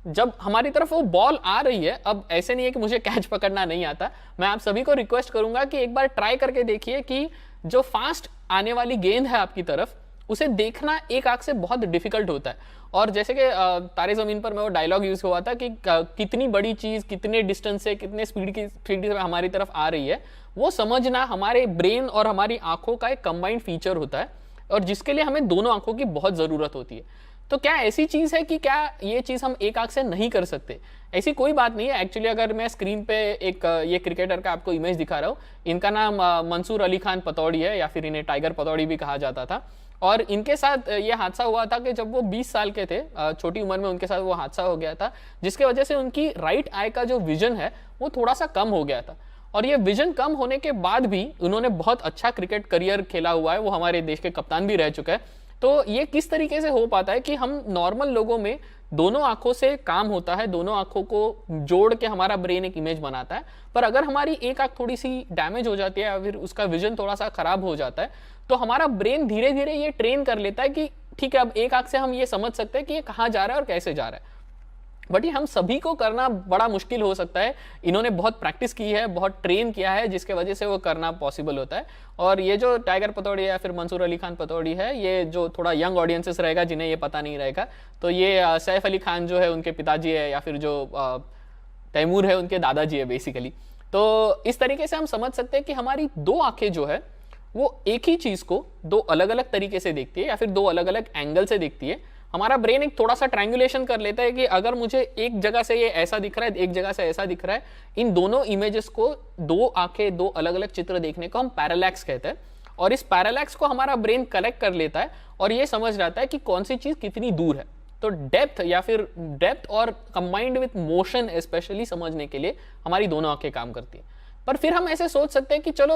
जब हमारी तरफ वो बॉल आ रही है, अब ऐसे नहीं है कि मुझे कैच पकड़ना नहीं आता, मैं आप सभी को रिक्वेस्ट करूंगा कि एक बार ट्राई करके देखिए कि जो फास्ट आने वाली गेंद है आपकी तरफ उसे देखना एक आंख से बहुत डिफिकल्ट होता है। और जैसे कि तारे ज़मीन पर में वो डायलॉग यूज हुआ था कि कितनी बड़ी चीज़ कितने डिस्टेंस से, कितने स्पीड से हमारी तरफ आ रही है, वो समझना हमारे ब्रेन और हमारी आंखों का एक कंबाइंड फीचर होता है और जिसके लिए हमें दोनों आंखों की बहुत ज़रूरत होती है। तो क्या ऐसी चीज़ है कि क्या ये चीज़ हम एक आंख से नहीं कर सकते? ऐसी कोई बात नहीं है। एक्चुअली अगर मैं स्क्रीन पे एक ये क्रिकेटर का आपको इमेज दिखा रहा हूँ, इनका नाम मंसूर अली खान पतौड़ी है या फिर इन्हें टाइगर पतौड़ी भी कहा जाता था। और इनके साथ ये हादसा हुआ था कि जब वो 20 साल के थे, छोटी उम्र में उनके साथ वो हादसा हो गया था, जिसके वजह से उनकी राइट आई का जो विजन है वो थोड़ा सा कम हो गया था। और ये विजन कम होने के बाद भी उन्होंने बहुत अच्छा क्रिकेट करियर खेला हुआ है, वो हमारे देश के कप्तान भी रह चुका है। तो ये किस तरीके से हो पाता है कि हम नॉर्मल लोगों में दोनों आंखों से काम होता है, दोनों आंखों को जोड़ के हमारा ब्रेन एक इमेज बनाता है, पर अगर हमारी एक आंख थोड़ी सी डैमेज हो जाती है या फिर उसका विजन थोड़ा सा खराब हो जाता है तो हमारा ब्रेन धीरे धीरे ये ट्रेन कर लेता है कि ठीक है अब एक आंख से हम ये समझ सकते हैं कि ये कहाँ जा रहा है और कैसे जा रहा है। बट ये हम सभी को करना बड़ा मुश्किल हो सकता है। इन्होंने बहुत प्रैक्टिस की है, बहुत ट्रेन किया है, जिसके वजह से वो करना पॉसिबल होता है। और ये जो टाइगर पतौड़ी या फिर मंसूर अली खान पतौड़ी है, ये जो थोड़ा यंग ऑडियंसेस रहेगा जिन्हें ये पता नहीं रहेगा, तो ये सैफ अली खान जो है उनके पिताजी है या फिर जो तैमूर है उनके दादाजी है बेसिकली। तो इस तरीके से हम समझ सकते हैं कि हमारी दो आंखें जो है वो एक ही चीज को दो अलग अलग तरीके से देखती है या फिर दो अलग अलग एंगल से देखती है। हमारा ब्रेन एक थोड़ा सा ट्रायंगुलेशन कर लेता है कि अगर मुझे एक जगह से ये ऐसा दिख रहा है, एक जगह से ऐसा दिख रहा है, इन दोनों इमेजेस को, दो आंखें, दो अलग अलग चित्र देखने को हम पैरेलैक्स कहते हैं। और इस पैरेलैक्स को हमारा ब्रेन कलेक्ट कर लेता है और ये समझ जाता है कि कौन सी चीज कितनी दूर है। तो डेप्थ और कंबाइंड विथ मोशन स्पेशली समझने के लिए हमारी दोनों आंखें काम करती है। पर फिर हम ऐसे सोच सकते हैं कि चलो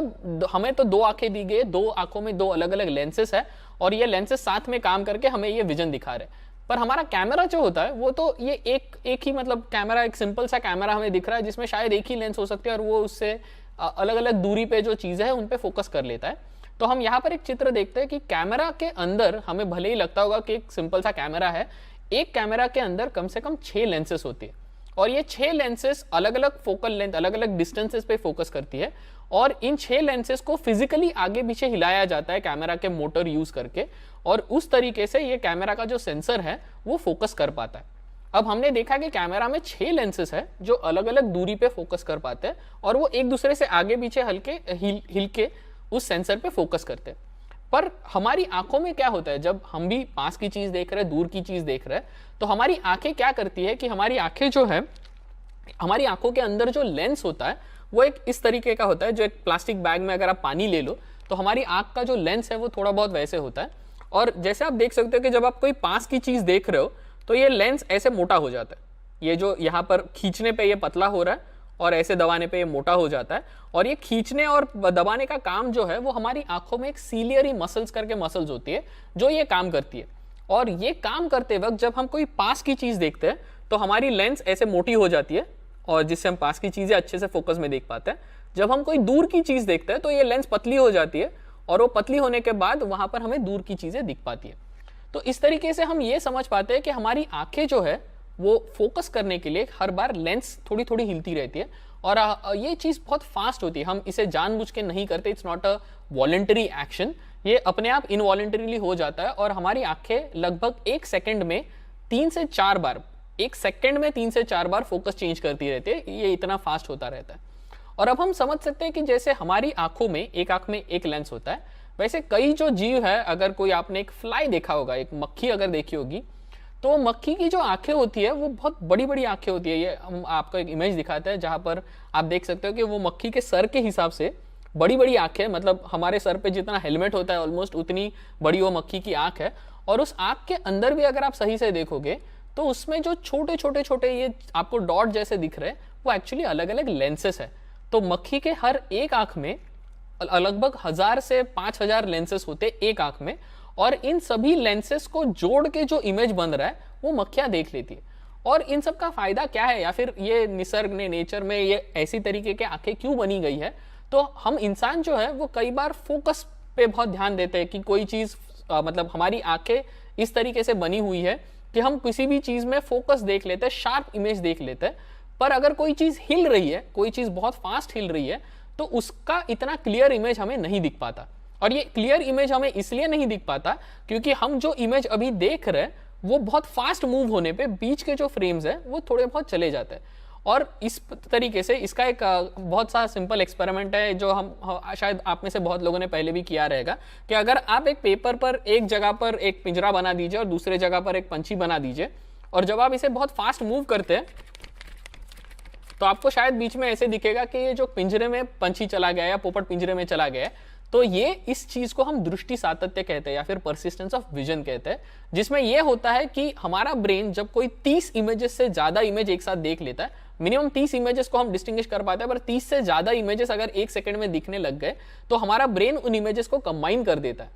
हमें तो दो आंखें दी गई, दो आंखों में दो अलग अलग लेंसेस है और ये लेंसेस साथ में काम करके हमें ये विजन दिखा रहे हैं। पर हमारा कैमरा जो होता है वो तो ये एक ही मतलब कैमरा, एक सिंपल सा कैमरा हमें दिख रहा है जिसमें शायद एक ही लेंस हो सकती है और वो उससे अलग अलग दूरी पे जो चीज़ें हैं उन पे फोकस कर लेता है। तो हम यहाँ पर एक चित्र देखते हैं कि कैमरा के अंदर हमें भले ही लगता होगा कि एक सिंपल सा कैमरा है, एक कैमरा के अंदर कम से कम 6 लेंसेस होती है और ये 6 लेंसेस अलग अलग फोकल लेंथ, अलग अलग डिस्टेंसेस पे फोकस करती है और इन 6 लेंसेस को फिजिकली आगे पीछे हिलाया जाता है कैमरा के मोटर यूज करके और उस तरीके से ये कैमरा का जो सेंसर है वो फोकस कर पाता है। अब हमने देखा कि कैमरा में 6 लेंसेस है जो अलग अलग दूरी पे फोकस कर पाते हैं और वो एक दूसरे से आगे पीछे हल्के हिल के उस सेंसर पे फोकस करते हैं। पर हमारी आंखों में क्या होता है, जब हम भी पास की चीज देख रहे हैं, दूर की चीज देख रहे हैं, तो हमारी आंखें क्या करती है कि हमारी आंखें जो है, हमारी आंखों के अंदर जो लेंस होता है वो एक इस तरीके का होता है, जो एक प्लास्टिक बैग में अगर आप पानी ले लो तो हमारी आंख का जो लेंस है वो थोड़ा बहुत वैसे होता है। और जैसे आप देख सकते हो कि जब आप कोई पास की चीज देख रहे हो तो ये लेंस ऐसे मोटा हो जाता है। ये जो यहाँ पर खींचने पे ये पतला हो रहा है और ऐसे दबाने पे ये मोटा हो जाता है और ये खींचने और दबाने का काम जो है वो हमारी आंखों में एक सीलियरी मसल्स करके मसल्स होती है जो ये काम करती है। और ये काम करते वक्त जब हम कोई पास की चीज देखते हैं तो हमारी लेंस ऐसे मोटी हो जाती है और जिससे हम पास की चीजें अच्छे से फोकस में देख पाते हैं। जब हम कोई दूर की चीज देखते हैं तो ये लेंस पतली हो जाती है और वो पतली होने के बाद वहां पर हमें दूर की चीजें दिख पाती है। तो इस तरीके से हम ये समझ पाते हैं कि हमारी आंखें जो है वो फोकस करने के लिए हर बार लेंस थोड़ी थोड़ी हिलती रहती है, और ये चीज़ बहुत फास्ट होती है, हम इसे जानबूझ के नहीं करते, it's not a voluntary action, ये अपने आप इनवॉलेंटरीली हो जाता है। और हमारी आंखें लगभग 1 सेकंड में 3 से 4 बार, 1 सेकंड में 3 से 4 बार फोकस चेंज करती रहती है, ये इतना फास्ट होता रहता है। और अब हम समझ सकते हैं कि जैसे हमारी आंखों में, एक आंख में एक लेंस होता है, वैसे कई जो जीव है, अगर कोई आपने एक फ्लाई देखा होगा, एक मक्खी अगर देखी होगी, तो मक्खी की जो आंखें होती है वो बहुत बड़ी बड़ी आंखें होती है। ये हम आपको एक इमेज दिखाते हैं जहां पर आप देख सकते हो कि वो मक्खी के सर के हिसाब से बड़ी बड़ी आंखें, मतलब हमारे सर पे जितना हेलमेट होता है ऑलमोस्ट उतनी बड़ी वो मक्खी की आंख है। और उस आंख के अंदर भी अगर आप सही से देखोगे तो उसमें जो छोटे छोटे छोटे ये आपको डॉट जैसे दिख रहे हैं वो एक्चुअली अलग अलग लेंसेस है। तो मक्खी के हर एक आंख में लगभग 1000 से 5000 लेंसेस होते एक आंख में, और इन सभी लेंसेस को जोड़ के जो इमेज बन रहा है वो मक्खियां देख लेती है। और इन सब का फायदा क्या है, या फिर ये निसर्ग ने, नेचर में ये ऐसी तरीके के आंखें क्यों बनी गई है? तो हम इंसान जो है वो कई बार फोकस पे बहुत ध्यान देते हैं कि कोई चीज मतलब हमारी आंखें इस तरीके से बनी हुई है कि हम किसी भी चीज में फोकस देख लेते हैं, शार्प इमेज देख लेते हैं। पर अगर कोई चीज हिल रही है, कोई चीज बहुत फास्ट हिल रही है, तो उसका इतना क्लियर इमेज हमें नहीं दिख पाता। और ये क्लियर इमेज हमें इसलिए नहीं दिख पाता क्योंकि हम जो इमेज अभी देख रहे हैं वो बहुत फास्ट मूव होने पे बीच के जो फ्रेम्स है वो थोड़े बहुत चले जाते हैं। और इस तरीके से इसका एक बहुत सा सिंपल एक्सपेरिमेंट है जो हम शायद आप में से बहुत लोगों ने पहले भी किया रहेगा, कि अगर आप एक पेपर पर एक जगह पर एक पिंजरा बना दीजिए और दूसरे जगह पर एक पंछी बना दीजिए, और जब आप इसे बहुत फास्ट मूव करते हैं तो आपको शायद बीच में ऐसे दिखेगा कि ये जो पिंजरे में पंछी चला गया या पोपट पिंजरे में चला गया, तो ये इस चीज को हम दृष्टि सातत्य कहते हैं या फिर परसिस्टेंस ऑफ विजन कहते हैं, जिसमें यह होता है कि हमारा ब्रेन जब कोई 30 इमेजेस से ज्यादा इमेज एक साथ देख लेता है, मिनिमम 30 इमेजेस को हम डिस्टिंग्विश कर पाते हैं, पर 30 से ज्यादा इमेजेस अगर 1 सेकंड में दिखने लग गए तो हमारा ब्रेन उन इमेजेस को कंबाइन कर देता है।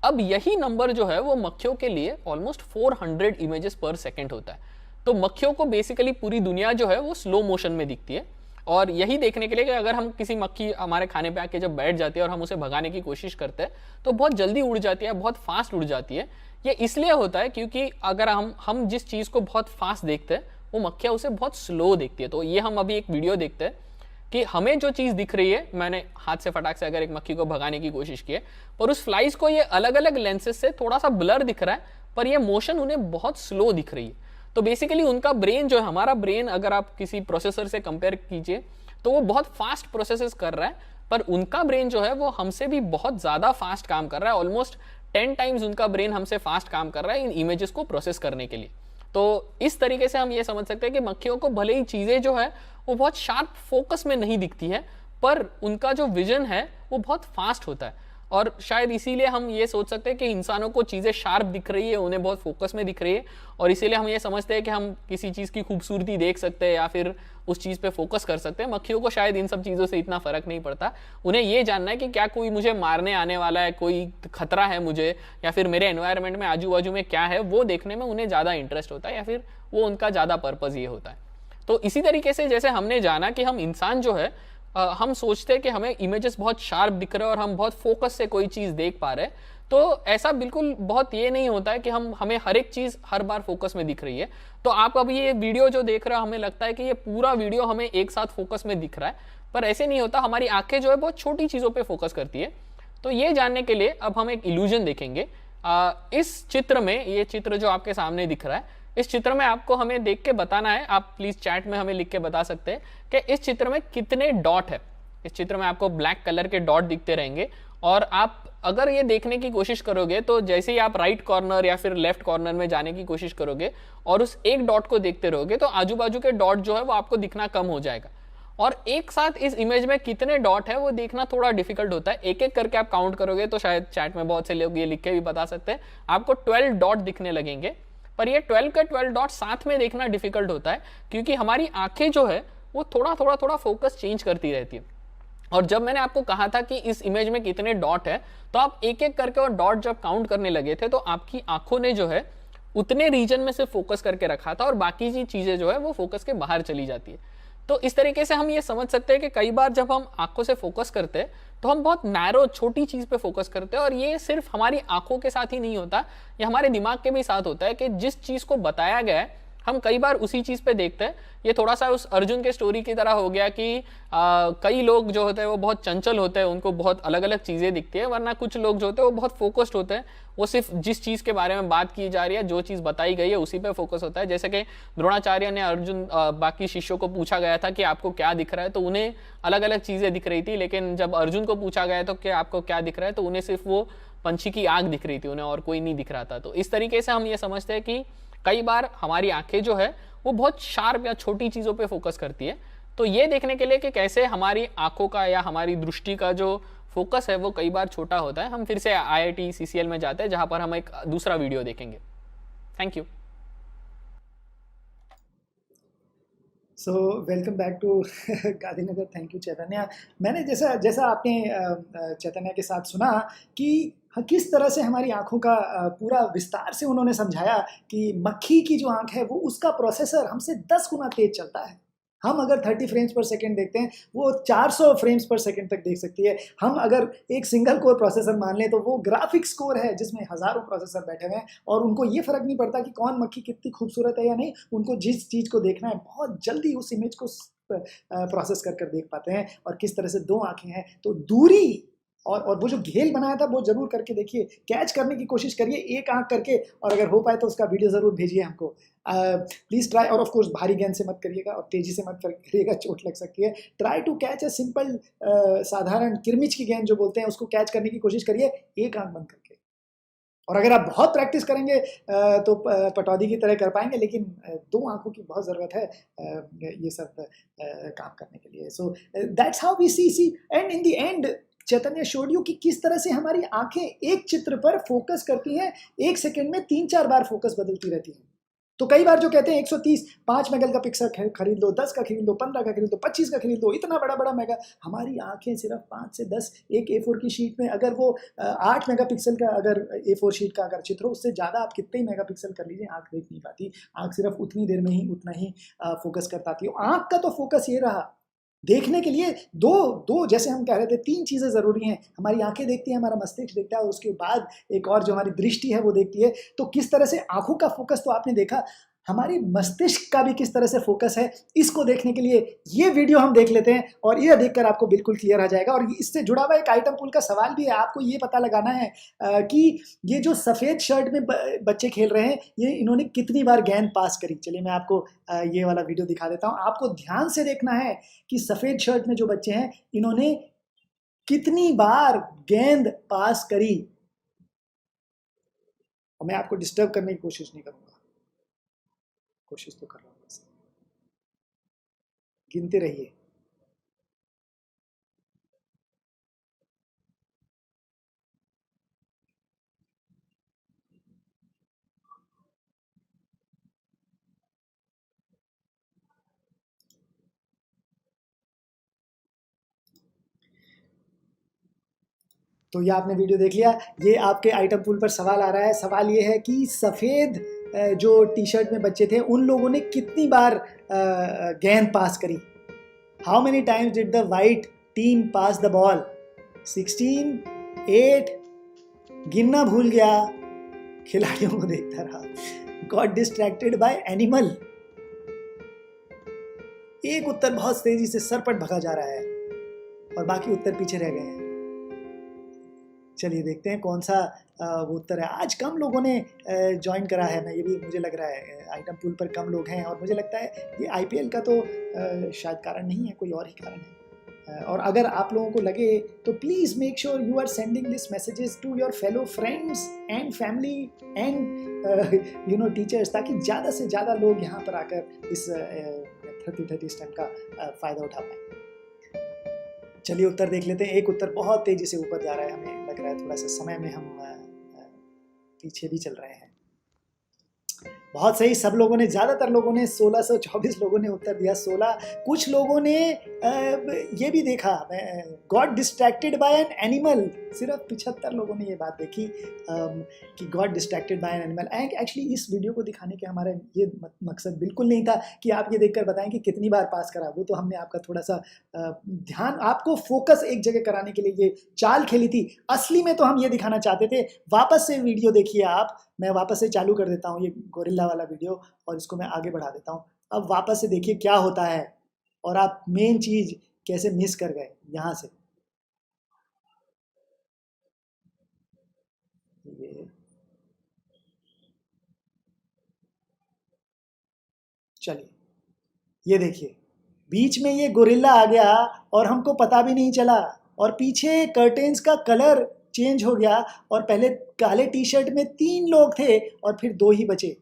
अब यही नंबर जो है वो मक्खियों के लिए ऑलमोस्ट 400 इमेजेस पर सेकंड होता है। तो मक्खियों को बेसिकली पूरी दुनिया जो है वो स्लो मोशन में दिखती है, और यही देखने के लिए कि अगर हम किसी मक्खी हमारे खाने पे आके जब बैठ जाती है और हम उसे भगाने की कोशिश करते हैं तो बहुत जल्दी उड़ जाती है, बहुत फास्ट उड़ जाती है। ये इसलिए होता है क्योंकि अगर हम जिस चीज को बहुत फास्ट देखते हैं वो मक्खियां उसे बहुत स्लो देखती है। तो ये हम अभी एक वीडियो देखते हैं कि हमें जो चीज दिख रही है, मैंने हाथ से फटाक से अगर एक मक्खी को भगाने की कोशिश की है, पर उस फ्लाइज को ये अलग अलग लेंसेज से थोड़ा सा ब्लर दिख रहा है, पर ये मोशन उन्हें बहुत स्लो दिख रही है। तो बेसिकली उनका ब्रेन जो है, हमारा ब्रेन अगर आप किसी प्रोसेसर से कंपेयर कीजिए तो वो बहुत फास्ट प्रोसेसेस कर रहा है, पर उनका ब्रेन जो है वो हमसे भी बहुत ज्यादा फास्ट काम कर रहा है। ऑलमोस्ट 10 टाइम्स उनका ब्रेन हमसे फास्ट काम कर रहा है इन इमेजेस को प्रोसेस करने के लिए। तो इस तरीके से हम ये समझ सकते हैं कि मक्खियों को भले ही चीजें जो है वो बहुत शार्प फोकस में नहीं दिखती है, पर उनका जो विजन है वो बहुत फास्ट होता है। और शायद इसीलिए हम ये सोच सकते हैं कि इंसानों को चीज़ें शार्प दिख रही है, उन्हें बहुत फोकस में दिख रही है, और इसीलिए हम ये समझते हैं कि हम किसी चीज़ की खूबसूरती देख सकते हैं या फिर उस चीज़ पे फोकस कर सकते हैं। मक्खियों को शायद इन सब चीज़ों से इतना फर्क नहीं पड़ता, उन्हें ये जानना है कि क्या कोई मुझे मारने आने वाला है, कोई खतरा है मुझे, या फिर मेरे एनवायरनमेंट में आजू बाजू में क्या है वो देखने में उन्हें ज़्यादा इंटरेस्ट होता है, या फिर वो उनका ज़्यादा पर्पज़ ये होता है। तो इसी तरीके से जैसे हमने जाना कि हम इंसान जो है हम सोचते हैं कि हमें इमेजेस बहुत शार्प दिख रहे हैं और हम बहुत फोकस से कोई चीज़ देख पा रहे हैं, तो ऐसा बिल्कुल बहुत ये नहीं होता है कि हमें हर एक चीज़ हर बार फोकस में दिख रही है। तो आप अभी ये वीडियो जो देख रहे हो, हमें लगता है कि ये पूरा वीडियो हमें एक साथ फोकस में दिख रहा है, पर ऐसे नहीं होता। हमारी आंखें जो है बहुत छोटी चीज़ों पर फोकस करती है। तो ये जानने के लिए अब हम एक इल्यूजन देखेंगे। इस चित्र में, ये चित्र जो आपके सामने दिख रहा है, इस चित्र में आपको हमें देख के बताना है, आप प्लीज चैट में हमें लिख के बता सकते हैं कि इस चित्र में कितने डॉट है। इस चित्र में आपको ब्लैक कलर के डॉट दिखते रहेंगे, और आप अगर ये देखने की कोशिश करोगे तो जैसे ही आप राइट कॉर्नर या फिर लेफ्ट कॉर्नर में जाने की कोशिश करोगे और उस एक डॉट को देखते रहोगे तो आजू बाजू के डॉट जो है वो आपको दिखना कम हो जाएगा। और एक साथ इस इमेज में कितने डॉट है वो देखना थोड़ा डिफिकल्ट होता है। एक एक करके आप काउंट करोगे तो शायद चैट में बहुत से लोग ये लिख के भी बता सकते हैं, आपको 12 डॉट दिखने लगेंगे। पर ये 12 के 12 डॉट साथ में देखना डिफिकल्ट होता है, क्योंकि हमारी आंखें जो है वो थोड़ा फोकस चेंज करती रहती है। और जब मैंने आपको कहा था कि इस इमेज में कितने डॉट है, तो आप एक एक करके और डॉट जब काउंट करने लगे थे तो आपकी आंखों ने जो है उतने रीजन में से फोकस करके रखा था, और बाकी की चीजें जो है वो फोकस के बाहर चली जाती है। तो इस तरीके से हम ये समझ सकते हैं कि कई बार जब हम आंखों से फोकस करते हैं तो हम बहुत नैरो छोटी चीज़ पे फोकस करते हैं, और ये सिर्फ हमारी आंखों के साथ ही नहीं होता, ये हमारे दिमाग के भी साथ होता है कि जिस चीज़ को बताया गया है हम कई बार उसी चीज़ पे देखते हैं। ये थोड़ा सा उस अर्जुन के स्टोरी की तरह हो गया कि कई लोग जो होते हैं वो बहुत चंचल होते हैं, उनको बहुत अलग अलग चीज़ें दिखती है, वरना कुछ लोग जो होते हैं वो बहुत फोकस्ड होते हैं, वो सिर्फ जिस चीज़ के बारे में बात की जा रही है, जो चीज़ बताई गई है उसी पे फोकस होता है। जैसे कि द्रोणाचार्य ने अर्जुन बाकी शिष्यों को पूछा गया था कि आपको क्या दिख रहा है, तो उन्हें अलग अलग चीज़ें दिख रही थी, लेकिन जब अर्जुन को पूछा गया तो क्या आपको क्या दिख रहा है, तो उन्हें सिर्फ वो पंछी की आँख दिख रही थी, उन्हें और कोई नहीं दिख रहा था। तो इस तरीके से हम ये समझते हैं कि कई बार हमारी आंखें जो है वो बहुत शार्प या छोटी चीज़ों पे फोकस करती है। तो ये देखने के लिए कि कैसे हमारी आंखों का या हमारी दृष्टि का जो फोकस है वो कई बार छोटा होता है, हम फिर से IIT CCL में जाते हैं, जहां पर हम एक दूसरा वीडियो देखेंगे। Thank you. So welcome back to Gandhinagar. Thank you Chaitanya. मैंने जैसा आपने चैतन्य के साथ सुना कि किस तरह से हमारी आंखों का पूरा विस्तार से उन्होंने समझाया कि मक्खी की जो आंख है वो उसका प्रोसेसर हमसे 10 गुना तेज चलता है। हम अगर 30 फ्रेम्स पर सेकंड देखते हैं वो 400 फ्रेम्स पर सेकंड तक देख सकती है। हम अगर एक सिंगल कोर प्रोसेसर मान लें तो वो ग्राफिक्स कोर है जिसमें हज़ारों प्रोसेसर बैठे हुए हैं, और उनको ये फ़र्क नहीं पड़ता कि कौन मक्खी कितनी खूबसूरत है या नहीं। उनको जिस चीज़ को देखना है बहुत जल्दी उस इमेज को प्रोसेस कर देख पाते हैं। और किस तरह से 2 आँखें हैं, तो दूरी और वो जो घेल बनाया था वो जरूर करके देखिए, कैच करने की कोशिश करिए एक आंख करके, और अगर हो पाए तो उसका वीडियो ज़रूर भेजिए हमको। प्लीज़ ट्राई, और ऑफ कोर्स भारी गेंद से मत करिएगा और तेज़ी से मत करिएगा, चोट लग सकती है। Try to catch a simple साधारण किरमिच की गेंद जो बोलते हैं उसको कैच करने की कोशिश करिए एक आंख बंद करके। और अगर आप बहुत प्रैक्टिस करेंगे तो पटौदी की तरह कर पाएंगे, लेकिन 2 आंखों की बहुत ज़रूरत है ये सब काम करने के लिए। So that's how we see and in the end Chaitanya showed you कि किस तरह से हमारी आंखें एक चित्र पर फोकस करती हैं, 1 सेकंड में 3-4 बार फोकस बदलती रहती हैं। तो कई बार जो कहते हैं 130 5 मेगा का पिक्सल खरीद लो, 10 का खरीद लो, 15 का खरीद लो, 25 का खरीद लो, इतना बड़ा मेगा। हमारी आंखें सिर्फ 5 से 10 एक A4 की शीट में, अगर वो 8 मेगापिक्सल का अगर A4 शीट का अगर चित्र हो, उससे ज़्यादा आप कितने ही मेगापिक्सल कर लीजिए आंख देख नहीं पाती। आंख सिर्फ उतनी देर में ही उतना ही फोकस कर पाती है। आंख का तो फोकस ये रहा, देखने के लिए दो जैसे हम कह रहे थे 3 चीज़ें ज़रूरी हैं। हमारी आंखें देखती हैं, हमारा मस्तिष्क देखता है, और उसके बाद एक और जो हमारी दृष्टि है वो देखती है। तो किस तरह से आंखों का फोकस तो आपने देखा, हमारी मस्तिष्क का भी किस तरह से फोकस है, इसको देखने के लिए ये वीडियो हम देख लेते हैं, और ये देखकर आपको बिल्कुल क्लियर आ जाएगा। और इससे जुड़ा हुआ एक आइटम पूल का सवाल भी है, आपको ये पता लगाना है कि ये जो सफ़ेद शर्ट में बच्चे खेल रहे हैं, ये इन्होंने कितनी बार गेंद पास करी। चलिए मैं आपको ये वाला वीडियो दिखा देता हूँ। आपको ध्यान से देखना है कि सफ़ेद शर्ट में जो बच्चे हैं इन्होंने कितनी बार गेंद पास करी। और मैं आपको डिस्टर्ब करने की कोशिश नहीं करूँगा, कोशिश तो कर रहा हूँ, बस गिनते रहिए। तो ये आपने वीडियो देख लिया। ये आपके आइटम पूल पर सवाल आ रहा है। सवाल ये है कि सफ़ेद जो टी शर्ट में बच्चे थे उन लोगों ने कितनी बार गेंद पास करी। How many times did the white team pass the ball? 16, 8, गिनना भूल गया, खिलाड़ियों को देखता रहा, गॉट डिस्ट्रैक्टेड बाय एनिमल। एक उत्तर बहुत तेजी से सरपट भगा जा रहा है और बाकी उत्तर पीछे रह गए हैं। चलिए देखते हैं कौन सा वो उत्तर है। आज कम लोगों ने ज्वाइन करा है, मैं ये भी मुझे लग रहा है आइटम पूल पर कम लोग हैं, और मुझे लगता है ये IPL का तो शायद कारण नहीं है, कोई और ही कारण है। और अगर आप लोगों को लगे तो please make sure you are sending this messages to your fellow friends and family and teachers, ताकि ज़्यादा से ज़्यादा लोग यहाँ पर आकर इस 30-30 स्टेप का फ़ायदा उठा पाएँ। चलिए उत्तर देख लेते हैं। एक उत्तर बहुत तेज़ी से ऊपर जा रहा है, हमें लग रहा है थोड़ा सा समय में हम पीछे भी चल रहे हैं। बहुत सही, सब लोगों ने, ज़्यादातर लोगों ने 1624 लोगों ने उत्तर दिया। 16 कुछ लोगों ने ये भी देखा, got distracted by an animal. सिर्फ 75 लोगों ने ये बात देखी कि got distracted by an animal. And actually इस वीडियो को दिखाने के हमारा ये मकसद बिल्कुल नहीं था कि आप ये देखकर बताएं कि कितनी बार पास करा, वो तो हमने आपका थोड़ा सा ध्यान, आपको फोकस एक जगह कराने के लिए ये चाल खेली थी। असली में तो हम ये दिखाना चाहते थे। वापस से वीडियो देखिए आप, मैं वापस से चालू कर देता हूँ ये गोरिल्ला वाला वीडियो और इसको मैं आगे बढ़ा देता हूँ। अब वापस से देखिए क्या होता है और आप मेन चीज कैसे मिस कर गए यहाँ से। चलिए ये देखिए, बीच में ये गोरिल्ला आ गया और हमको पता भी नहीं चला, और पीछे कर्टेन्स का कलर चेंज हो गया और पहले काले टी शर्ट में 3 लोग थे और फिर 2 ही बचे।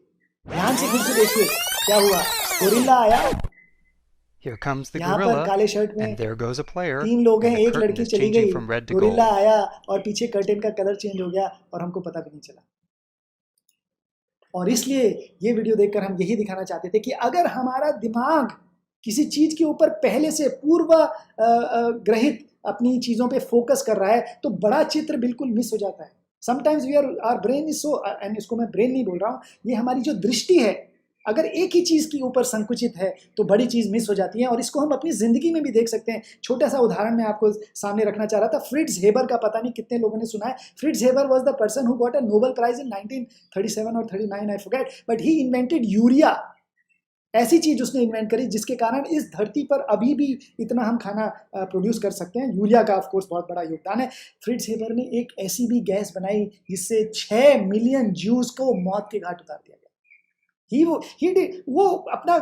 ध्यान से फिर से देखिए क्या हुआ। गोरिल्ला आया, Here comes the यहाँ पर gorilla, काले शर्ट में and there goes a player. 3 लोग हैं, and the एक curtain लड़की is चली changing गई, from red to gold. Gorilla आया और पीछे कर्टेन का कलर चेंज हो गया और हमको पता भी नहीं चला। और इसलिए ये वीडियो देखकर हम यही दिखाना चाहते थे कि अगर हमारा दिमाग किसी चीज के ऊपर पहले से पूर्व ग्रहित अपनी चीजों पे फोकस कर रहा है तो बड़ा चित्र बिल्कुल मिस हो जाता है। Sometimes we are brain is so, एंड इसको मैं ब्रेन नहीं बोल रहा हूँ, ये हमारी जो दृष्टि है, अगर एक ही चीज के ऊपर संकुचित है तो बड़ी चीज मिस हो जाती है। और इसको हम अपनी जिंदगी में भी देख सकते हैं। छोटा सा उदाहरण मैं आपको सामने रखना चाह रहा था। फ्रिट्ज हेबर का पता नहीं कितने लोगों ने सुना है। Fritz Haber was the person who got a Nobel prize in 1937 और 39, I forget, but he invented urea. ऐसी चीज उसने इन्वेंट करी जिसके कारण इस धरती पर अभी भी इतना हम खाना प्रोड्यूस कर सकते हैं। यूरिया का ऑफ कोर्स बहुत बड़ा योगदान है। फ्रिट्ज हेबर ने एक ऐसी भी गैस बनाई जिससे 6 मिलियन ज्यूज को मौत के घाट उतार दिया गया। वो अपना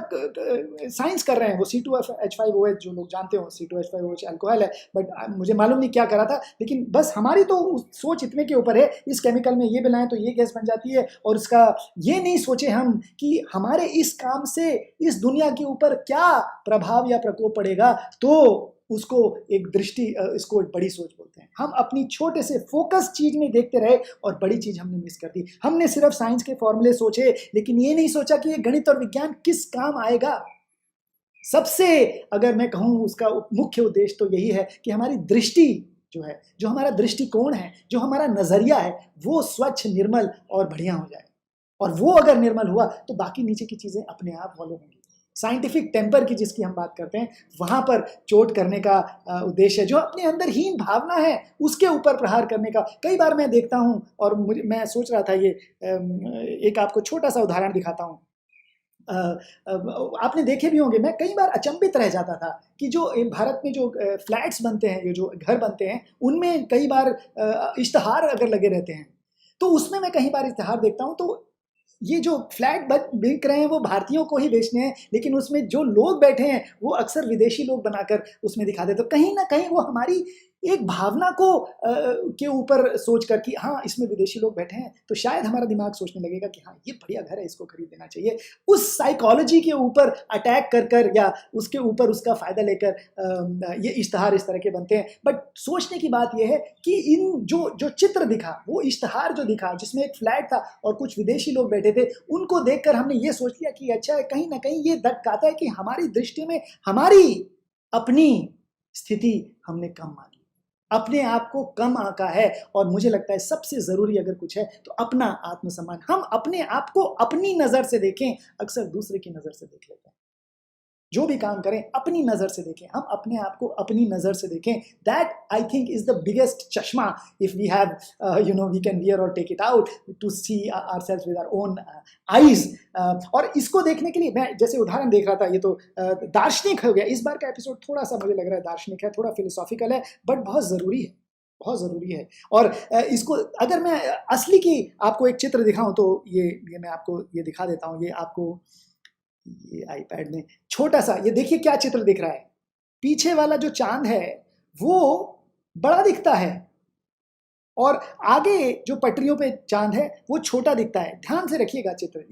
साइंस कर रहे हैं, वो C2H5OH, जो लोग जानते हो C2H5OH अल्कोहल है, बट मुझे मालूम नहीं क्या करा था, लेकिन बस हमारी तो सोच इतने के ऊपर है, इस केमिकल में ये मिलाएं तो ये गैस बन जाती है। और इसका ये नहीं सोचे हम कि हमारे इस काम से इस दुनिया के ऊपर क्या प्रभाव या प्रकोप पड़ेगा, तो उसको एक दृष्टि, इसको बड़ी सोच बोलते हैं। हम अपनी छोटे से फोकस चीज में देखते रहे और बड़ी चीज हमने मिस कर दी। हमने सिर्फ साइंस के फॉर्मूले सोचे, लेकिन ये नहीं सोचा कि ये गणित और विज्ञान किस काम आएगा। सबसे अगर मैं कहूँ उसका मुख्य उद्देश्य तो यही है कि हमारी दृष्टि जो है, जो हमारा दृष्टिकोण है, जो हमारा नजरिया है, वो स्वच्छ, निर्मल और बढ़िया हो जाए। और वो अगर निर्मल हुआ तो बाकी नीचे की चीजें अपने आप फॉलो होंगी। साइंटिफिक टेम्पर की जिसकी हम बात करते हैं, वहां पर चोट करने का उद्देश्य है। जो अपने अंदर हीन भावना है उसके ऊपर प्रहार करने का। कई बार मैं देखता हूं और मैं सोच रहा था ये एक आपको छोटा सा उदाहरण दिखाता हूं। आपने देखे भी होंगे, मैं कई बार अचंभित रह जाता था कि जो भारत में जो फ्लैट्स बनते हैं, जो घर बनते हैं, उनमें कई बार इश्तहार अगर लगे रहते हैं, तो उसमें मैं कई बार इश्तहार देखता हूं तो ये जो फ्लैट बिक रहे हैं वो भारतीयों को ही बेचने हैं, लेकिन उसमें जो लोग बैठे हैं वो अक्सर विदेशी लोग बनाकर उसमें दिखा देते। तो कहीं ना कहीं वो हमारी एक भावना को के ऊपर सोच कर कि हाँ इसमें विदेशी लोग बैठे हैं, तो शायद हमारा दिमाग सोचने लगेगा कि हाँ ये बढ़िया घर है, इसको खरीद लेना चाहिए। उस साइकोलॉजी के ऊपर अटैक कर या उसके ऊपर उसका फ़ायदा लेकर ये इश्तहार इस तरह के बनते हैं। बट सोचने की बात यह है कि इन जो चित्र दिखा, वो इश्तहार जो दिखा जिसमें एक फ्लैट था और कुछ विदेशी लोग बैठे थे, उनको देखकर हमने ये सोच लिया कि अच्छा कहीं ना कहीं ये दर्शाता है कि हमारी दृष्टि में हमारी अपनी स्थिति हमने कम मानी, अपने आप को कम आंका है। और मुझे लगता है सबसे जरूरी अगर कुछ है तो अपना आत्मसम्मान। हम अपने आप को अपनी नजर से देखें, अक्सर दूसरे की नजर से देख लेते हैं। जो भी काम करें अपनी नजर से देखें, हम अपने आप को अपनी नजर से देखें। That I think is the biggest चश्मा if we have we can wear और take it out to see ourselves with our own eyes. और इसको देखने के लिए मैं जैसे उदाहरण देख रहा था, ये तो दार्शनिक हो गया। इस बार का एपिसोड थोड़ा सा मुझे लग रहा है दार्शनिक है, थोड़ा फिलोसॉफिकल है, बट बहुत ज़रूरी है, बहुत ज़रूरी है। और इसको अगर मैं असली की आपको एक चित्र दिखाऊं तो ये मैं आपको ये दिखा देता हूं। ये आपको ये आईपैड में छोटा सा ये देखिए क्या चित्र दिख रहा है। पीछे वाला जो चांद है वो बड़ा दिखता है और आगे जो पटरियों पे चांद है वो छोटा दिखता है। ध्यान से रखिएगा चित्र,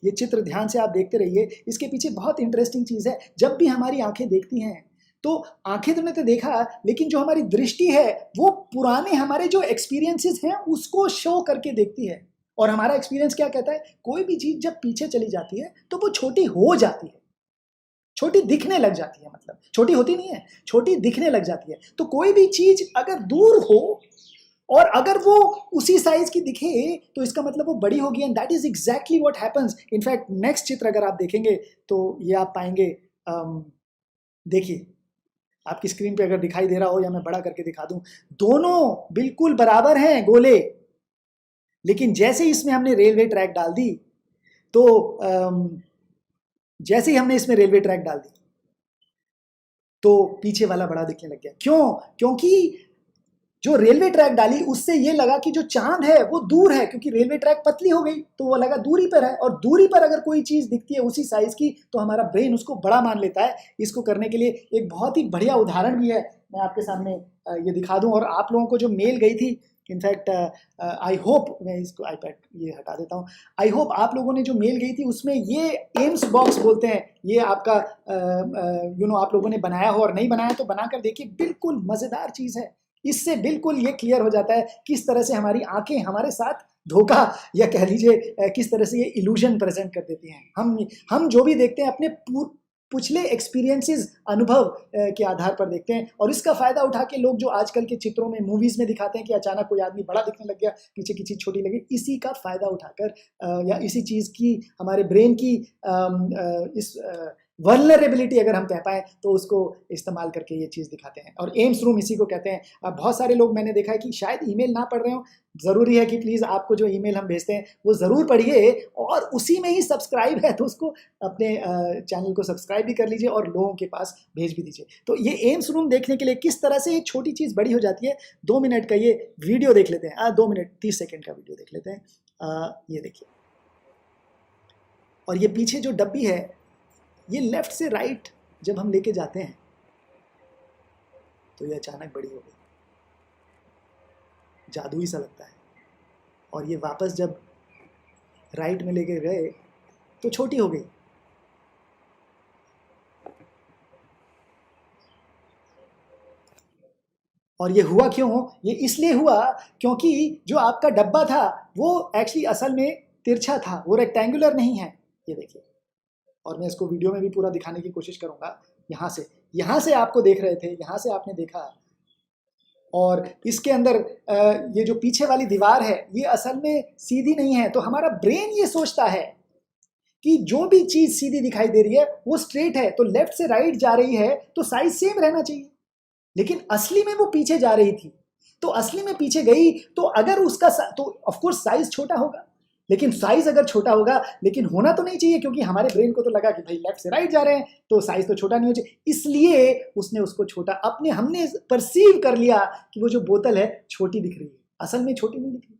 ये चित्र ध्यान से आप देखते रहिए। इसके पीछे बहुत इंटरेस्टिंग चीज़ है। जब भी हमारी आंखें देखती हैं तो आंखें तो ने तो देखा, लेकिन जो हमारी दृष्टि है वो पुराने हमारे जो एक्सपीरियंसेस हैं उसको शो करके देखती है। और हमारा एक्सपीरियंस क्या कहता है, कोई भी चीज जब पीछे चली जाती है तो वो छोटी हो जाती है। छोटी दिखने लग जाती है, मतलब छोटी होती नहीं है, छोटी दिखने लग जाती है। तो कोई भी चीज अगर दूर हो और अगर वो उसी साइज की दिखे तो इसका मतलब वो बड़ी होगी, and that is exactly what happens. In fact next चित्र अगर आप देखेंगे तो ये आप पाएंगे, देखिए आपकी स्क्रीन पे अगर दिखाई दे रहा हो या मैं बड़ा करके दिखा दूं, दोनों बिल्कुल बराबर हैं गोले, लेकिन जैसे ही इसमें हमने रेलवे ट्रैक डाल दी तो जैसे ही हमने इसमें रेलवे ट्रैक डाल दी तो पीछे वाला बड़ा दिखने लग गया। क्यों? क्योंकि जो रेलवे ट्रैक डाली उससे ये लगा कि जो चांद है वो दूर है, क्योंकि रेलवे ट्रैक पतली हो गई तो वो लगा दूरी पर है, और दूरी पर अगर कोई चीज दिखती है उसी साइज की तो हमारा ब्रेन उसको बड़ा मान लेता है। इसको करने के लिए एक बहुत ही बढ़िया उदाहरण भी है, मैं आपके सामने ये दिखा दूं। और आप लोगों को जो मेल गई थी, इनफैक्ट आई होप, मैं इसको आईपैड ये हटा देता हूँ, आई होप आप लोगों ने जो मेल गई थी उसमें ये एम्स बॉक्स बोलते हैं, ये आपका आप लोगों ने बनाया हो, और नहीं बनाया तो बनाकर देखिए, बिल्कुल मजेदार चीज है। इससे बिल्कुल ये क्लियर हो जाता है किस तरह से हमारी आंखें हमारे साथ धोखा, या कह लीजिए किस तरह से ये इल्यूजन प्रेजेंट कर देती हैं। हम जो भी देखते हैं अपने पिछले एक्सपीरियंसेस, अनुभव के आधार पर देखते हैं, और इसका फायदा उठा के लोग जो आजकल के चित्रों में, मूवीज में दिखाते हैं कि अचानक कोई आदमी बड़ा दिखने लग गया, पीछे की चीज छोटी लगी, इसी का फायदा उठाकर या इसी चीज की हमारे ब्रेन की इस वल्नरेबिलिटी अगर हम कह पाएँ तो उसको इस्तेमाल करके ये चीज़ दिखाते हैं, और एम्स रूम इसी को कहते हैं। अब बहुत सारे लोग मैंने देखा है कि शायद ईमेल ना पढ़ रहे हो, ज़रूरी है कि प्लीज़ आपको जो ईमेल हम भेजते हैं वो ज़रूर पढ़िए, और उसी में ही सब्सक्राइब है तो उसको अपने चैनल को सब्सक्राइब भी कर लीजिए और लोगों के पास भेज भी दीजिए। तो ये एम्स रूम देखने के लिए किस तरह से एक छोटी चीज़ बड़ी हो जाती है, 2 मिनट का ये वीडियो देख लेते हैं, 2 मिनट 30 सेकेंड का वीडियो देख लेते हैं। ये देखिए, और ये पीछे जो डब्बी है ये लेफ्ट से राइट जब हम लेके जाते हैं तो ये अचानक बड़ी हो गई, जादू ही सा लगता है, और ये वापस जब राइट में लेके गए तो छोटी हो गई। और ये हुआ क्यों? ये इसलिए हुआ क्योंकि जो आपका डब्बा था वो एक्चुअली असल में तिरछा था, वो रेक्टेंगुलर नहीं है। ये देखिए, और मैं इसको वीडियो में भी पूरा दिखाने की कोशिश करूंगा। यहाँ से आपको देख रहे थे, यहाँ से आपने देखा, और इसके अंदर ये जो पीछे वाली दीवार है ये असल में सीधी नहीं है, तो हमारा ब्रेन ये सोचता है कि जो भी चीज सीधी दिखाई दे रही है वो स्ट्रेट है, तो लेफ्ट से राइट जा रही है तो साइज सेम रहना चाहिए, लेकिन असली में वो पीछे जा रही थी। तो असली में पीछे गई तो अगर उसका तो ऑफ कोर्स साइज छोटा होगा, लेकिन साइज अगर छोटा होगा, लेकिन होना तो नहीं चाहिए, क्योंकि हमारे ब्रेन को तो लगा कि भाई लेफ्ट से राइट जा रहे हैं तो साइज तो छोटा नहीं हो चाहिए, इसलिए उसने उसको छोटा हमने परसीव कर लिया कि वो जो बोतल है छोटी दिख रही है, असल में छोटी नहीं दिख रही,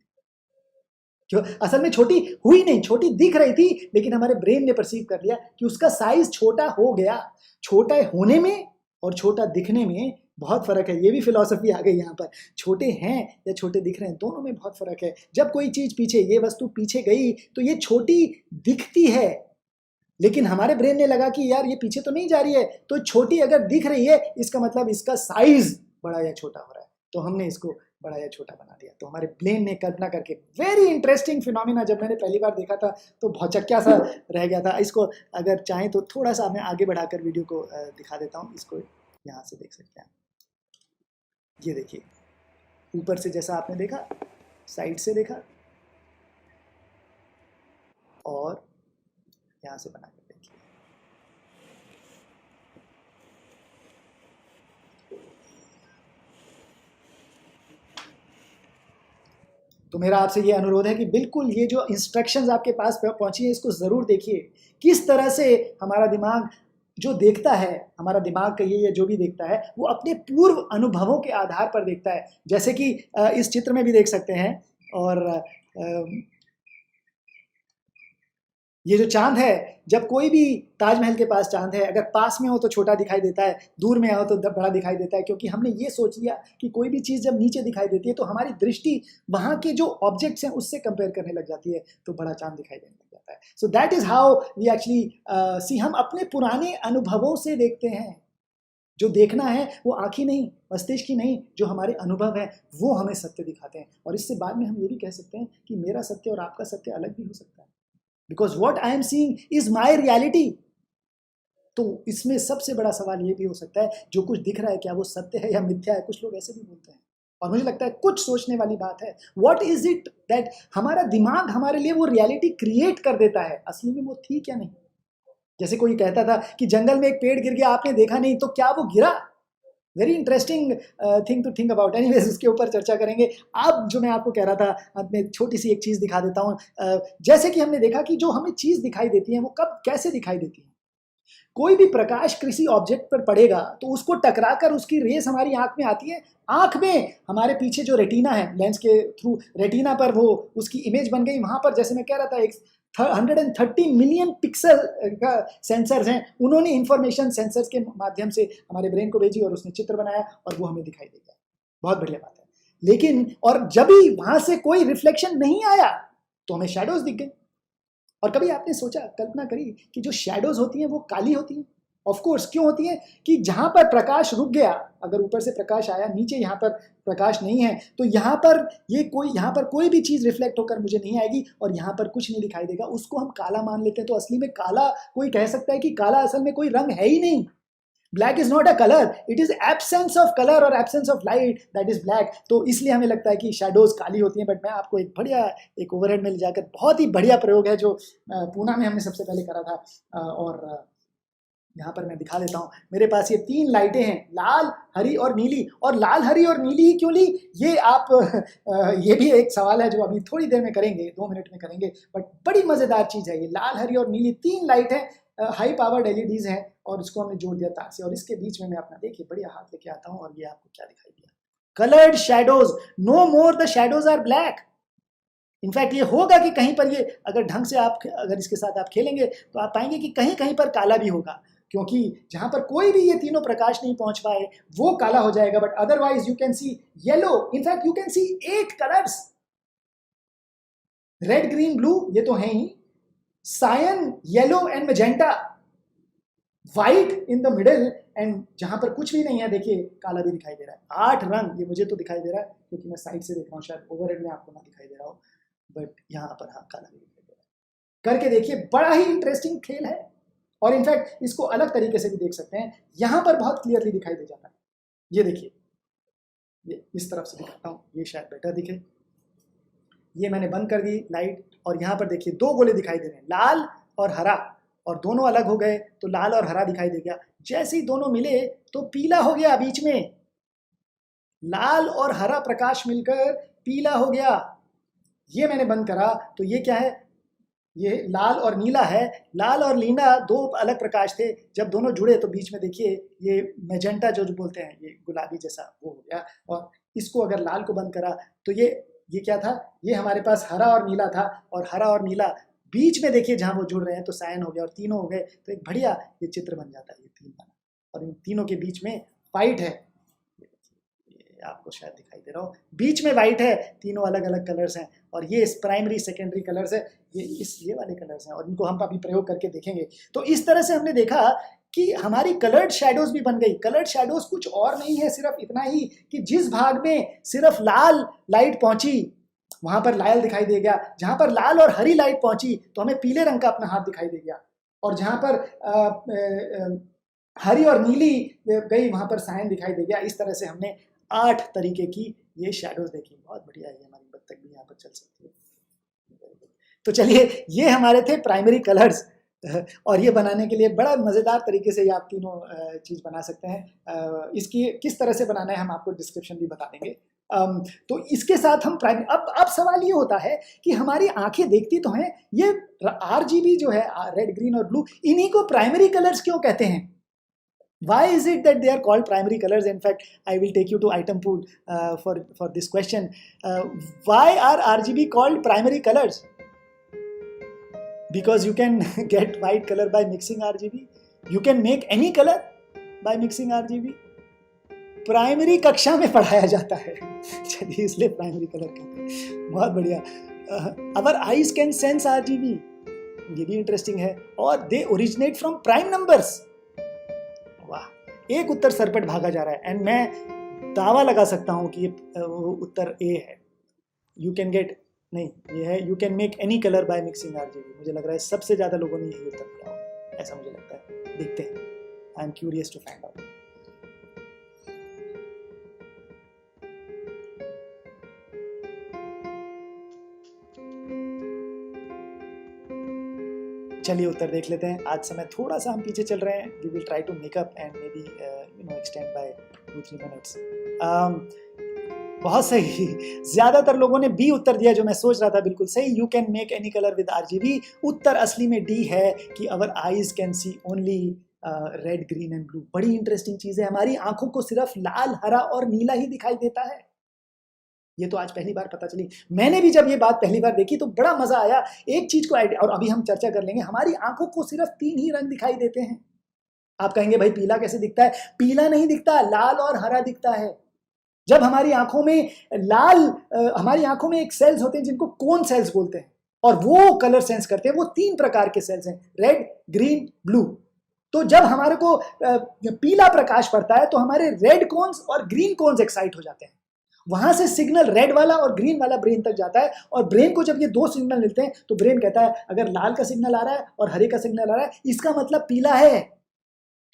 क्यों? असल में छोटी हुई नहीं, छोटी दिख रही थी, लेकिन हमारे ब्रेन ने परसीव कर लिया कि उसका साइज छोटा हो गया। छोटा होने में और छोटा दिखने में बहुत फर्क है, ये भी फिलॉसफी आ गई यहाँ पर। छोटे हैं या छोटे दिख रहे हैं, दोनों में बहुत फर्क है। जब कोई चीज पीछे, ये वस्तु पीछे गई तो ये छोटी दिखती है, लेकिन हमारे ब्रेन ने लगा कि यार ये पीछे तो नहीं जा रही है, तो छोटी अगर दिख रही है इसका मतलब इसका साइज बड़ा या छोटा हो रहा है, तो हमने इसको बड़ा या छोटा बना दिया। तो हमारे ब्रेन ने कल्पना करके, वेरी इंटरेस्टिंग फिनोमिना, जब मैंने पहली बार देखा था तो भौचक्या सा रह गया था। इसको अगर चाहें तो थोड़ा सा मैं आगे बढ़ाकर वीडियो को दिखा देता हूँ, इसको यहाँ से देख सकते हैं। ये देखिए, ऊपर से जैसा आपने देखा, साइड से देखा, और यहाँ से बना कर देखिए। तो मेरा आपसे ये अनुरोध है कि बिल्कुल ये जो इंस्ट्रक्शंस आपके पास पहुंची है इसको ज़रूर देखिए, किस तरह से हमारा दिमाग जो देखता है, हमारा दिमाग कहिए या जो भी देखता है, वो अपने पूर्व अनुभवों के आधार पर देखता है। जैसे कि इस चित्र में भी देख सकते हैं, और ये जो चांद है, जब कोई भी ताजमहल के पास चांद है, अगर पास में हो तो छोटा दिखाई देता है, दूर में आओ तो बड़ा दिखाई देता है, क्योंकि हमने ये सोच लिया कि कोई भी चीज़ जब नीचे दिखाई देती है तो हमारी दृष्टि वहाँ के जो ऑब्जेक्ट्स हैं उससे कंपेयर करने लग जाती है, तो बड़ा चांद दिखाई देने लग जाता है। So that is how we actually see, हम अपने पुराने अनुभवों से देखते हैं। जो देखना है वो आँखी नहीं, मस्तिष्क की नहीं, जो हमारे अनुभव हैं वो हमें सत्य दिखाते हैं। और इससे बाद में हम ये भी कह सकते हैं कि मेरा सत्य और आपका सत्य अलग भी हो सकता है, because what I am seeing is my reality. तो इसमें सबसे बड़ा सवाल ये भी हो सकता है, जो कुछ दिख रहा है क्या वो सत्य है या मिथ्या है? कुछ लोग ऐसे भी बोलते हैं, और मुझे लगता है कुछ सोचने वाली बात है। व्हाट इज इट दैट हमारा दिमाग हमारे लिए वो रियलिटी क्रिएट कर देता है, असली में वो थी क्या नहीं? जैसे कोई कहता था कि जंगल में एक पेड़ गिर गया, आपने देखा नहीं, तो क्या वो गिरा? Very interesting thing to think about. Anyways, उसके ऊपर चर्चा करेंगे। अब जो मैं आपको कह रहा था, अंत में छोटी सी एक चीज़ दिखा देता हूँ। जैसे कि हमने देखा कि जो हमें चीज़ दिखाई देती है वो कब कैसे दिखाई देती है। कोई भी प्रकाश किसी ऑब्जेक्ट पर पड़ेगा तो उसको टकराकर उसकी रेस हमारी आंख में आती है। आंख में हमारे पीछे जो रेटिना है, लेंस के थ्रू रेटिना पर वो उसकी इमेज बन गई। वहां पर जैसे मैं कह रहा था, एक 130 मिलियन पिक्सल का सेंसर्स हैं, उन्होंने इंफॉर्मेशन सेंसर्स के माध्यम से हमारे ब्रेन को भेजी और उसने चित्र बनाया और वो हमें दिखाई देगा। बहुत बढ़िया बात है। लेकिन और जब भी वहां से कोई रिफ्लेक्शन नहीं आया तो हमें शैडोज दिख गए। और कभी आपने सोचा, कल्पना करी कि जो शैडोज होती हैं वो काली होती हैं? ऑफ कोर्स, क्यों होती है? कि जहां पर प्रकाश रुक गया, अगर ऊपर से प्रकाश आया, नीचे यहाँ पर प्रकाश नहीं है, तो यहाँ पर कोई भी चीज रिफ्लेक्ट होकर मुझे नहीं आएगी और यहाँ पर कुछ नहीं दिखाई देगा। उसको हम काला मान लेते हैं। तो असली में काला, कोई कह सकता है कि काला असल में कोई रंग है ही नहीं। Black is not a colour, it is absence of colour और absence of light, that is black. तो इसलिए हमें लगता है कि शैडोज काली होती हैं। बट मैं आपको एक बढ़िया, एक ओवरहेड में ले जाकर, बहुत ही बढ़िया प्रयोग है जो पूना में हमने सबसे पहले करा था, और यहाँ पर मैं दिखा देता हूँ। मेरे पास ये 3 लाइटें हैं, लाल, हरी और नीली। और लाल, हरी और नीली ही क्यों ली, ये आप ये भी एक सवाल है जो अभी थोड़ी देर में करेंगे, 2 मिनट में करेंगे। बट बड़ी मज़ेदार चीज़ है ये। लाल, हरी और नीली 3 लाइट है, हाई पावर्ड एलईडीज हैं, और उसको हमने जोड़ दिया तार से। और इसके बीच में मैं अपना, देखिए, बढ़िया हाथ लेके आता हूँ और ये आपको क्या दिखाई दिया, coloured shadows. No more the shadows are black. In fact ये होगा कि कहीं पर, ये अगर ढंग से आप, अगर इसके साथ आप खेलेंगे तो आप पाएंगे कि कहीं कहीं पर काला भी होगा, क्योंकि जहां पर कोई भी ये तीनों प्रकाश नहीं पहुंच पाए वो काला हो जाएगा। But otherwise you can see yellow, in fact you can see 8 colours, red, green, blue, ये तो है ही, cyan, yellow and magenta, white in the middle, and जहां पर कुछ भी नहीं है, देखिए, काला भी दिखाई दे रहा है। 8 रंग, ये मुझे तो दिखाई दे रहा है क्योंकि मैं साइड से देख रहा हूँ, शायद ओवरहेड में आपको ना दिखाई दे रहा हो, बट यहाँ पर हाँ, काला भी दिखाई दे रहा है। करके देखिए, बड़ा ही इंटरेस्टिंग खेल है। और इनफैक्ट इसको अलग तरीके से भी देख सकते हैं। यहाँ पर बहुत क्लियरली दिखाई दे जाता है। ये देखिए, ये इस तरफ से दिखाता हूँ, ये शायद बेटर दिखे। ये मैंने बंद कर दी लाइट, और यहाँ पर देखिए 2 गोले दिखाई दे रहे हैं, लाल और हरा, और दोनों अलग हो गए तो लाल और हरा दिखाई दे गया। जैसे ही दोनों मिले तो पीला हो गया बीच में, लाल और हरा प्रकाश मिलकर पीला हो गया। ये मैंने बंद करा तो ये क्या है, ये लाल और नीला है। लाल और नीला 2 अलग प्रकाश थे, जब दोनों जुड़े तो बीच में देखिए ये मैजेंटा जो बोलते हैं, ये गुलाबी जैसा वो हो गया। और इसको अगर लाल को बंद करा तो ये क्या था, ये हमारे पास हरा और नीला था, और हरा और नीला बीच में देखिए जहाँ वो जुड़ रहे हैं तो सायन हो गया, और तीनों हो गए तो एक बढ़िया ये चित्र बन जाता है, ये 3 बना। और इन तीनों के बीच में वाइट है, आपको शायद दिखाई दे रहा हो, बीच में वाइट है, तीनों अलग अलग कलर्स हैं। और ये प्राइमरी सेकेंडरी कलर्स है, ये वाले कलर्स हैं, और इनको हम अभी प्रयोग करके देखेंगे। तो इस तरह से हमने देखा कि हमारी कलर्ड शैडोज भी बन गई। कलर्ड शैडोज कुछ और नहीं है, सिर्फ इतना ही कि जिस भाग में सिर्फ लाल लाइट पहुंची वहां पर लाल दिखाई दे गया, जहां पर लाल और हरी लाइट पहुंची तो हमें पीले रंग का अपना हाथ दिखाई दे गया, और जहां पर हरी और नीली गई वहां पर सायन दिखाई दे गया। इस तरह से हमने 8 तरीके की ये शैडोज देखी। बहुत बढ़िया है, हमारी बत्तख भी यहाँ पर चल सकती है। तो चलिए, ये हमारे थे प्राइमरी कलर्स, और ये बनाने के लिए बड़ा मज़ेदार तरीके से ये आप तीनों चीज़ बना सकते हैं। इसकी किस तरह से बनाना है हम आपको डिस्क्रिप्शन भी बता देंगे। तो इसके साथ हम अब सवाल ये होता है कि हमारी आंखें देखती तो हैं, ये RGB जो है, रेड, ग्रीन और ब्लू, इन्हीं को प्राइमरी कलर्स क्यों कहते हैं? Why is it that they are called primary colors? In fact, I will take you to item pool for this question. Why are RGB called primary colors? Because you can get white color by mixing RGB. You can make any color by mixing RGB. Primary कक्षा में पढ़ाया जाता है, चलिए इसलिए primary colour कहते हैं। बहुत बढ़िया। Our eyes can sense RGB, ये भी इंटरेस्टिंग है। और they originate from prime numbers. वाह, एक उत्तर सरपट भागा जा रहा है, एंड मैं दावा लगा सकता हूं कि ये उत्तर ए है। यू कैन गेट, नहीं, ये है you can make any colour by mixing RGB। मुझे लग रहा है सबसे ज्यादा लोगों ने यही उत्तर दिया होगा। ऐसा मुझे लगता है। देखते हैं, I am curious to find out. चलिए उत्तर देख लेते हैं। आज समय थोड़ा सा हम पीछे चल रहे हैं, we will try to make up and maybe extend by 2-3 minutes. बहुत सही, ज्यादातर लोगों ने बी उत्तर दिया, जो मैं सोच रहा था, बिल्कुल सही। You can make any colour with RGB. उत्तर असली में डी है कि our eyes can see only red, green and blue. बड़ी इंटरेस्टिंग चीज है, हमारी आंखों को सिर्फ लाल, हरा और नीला ही दिखाई देता है। ये तो आज पहली बार पता चली। मैंने भी जब ये बात पहली बार देखी तो बड़ा मजा आया। एक चीज को और अभी हम चर्चा कर लेंगे, हमारी आंखों को सिर्फ 3 ही रंग दिखाई देते हैं। आप कहेंगे भाई पीला कैसे दिखता है? पीला नहीं दिखता, लाल और हरा दिखता है। जब हमारी आंखों में हमारी आंखों में एक सेल्स होते हैं जिनको कोन सेल्स बोलते हैं, और वो कलर सेंस करते हैं। वो 3 प्रकार के सेल्स हैं, रेड, ग्रीन, ब्लू। तो जब हमारे को पीला प्रकाश पड़ता है तो हमारे रेड कोन्स और ग्रीन कोन्स एक्साइट हो जाते हैं। वहां से सिग्नल रेड वाला और ग्रीन वाला ब्रेन तक जाता है, और ब्रेन को जब ये 2 सिग्नल मिलते हैं तो ब्रेन कहता है अगर लाल का सिग्नल आ रहा है और हरे का सिग्नल आ रहा है, इसका मतलब पीला है।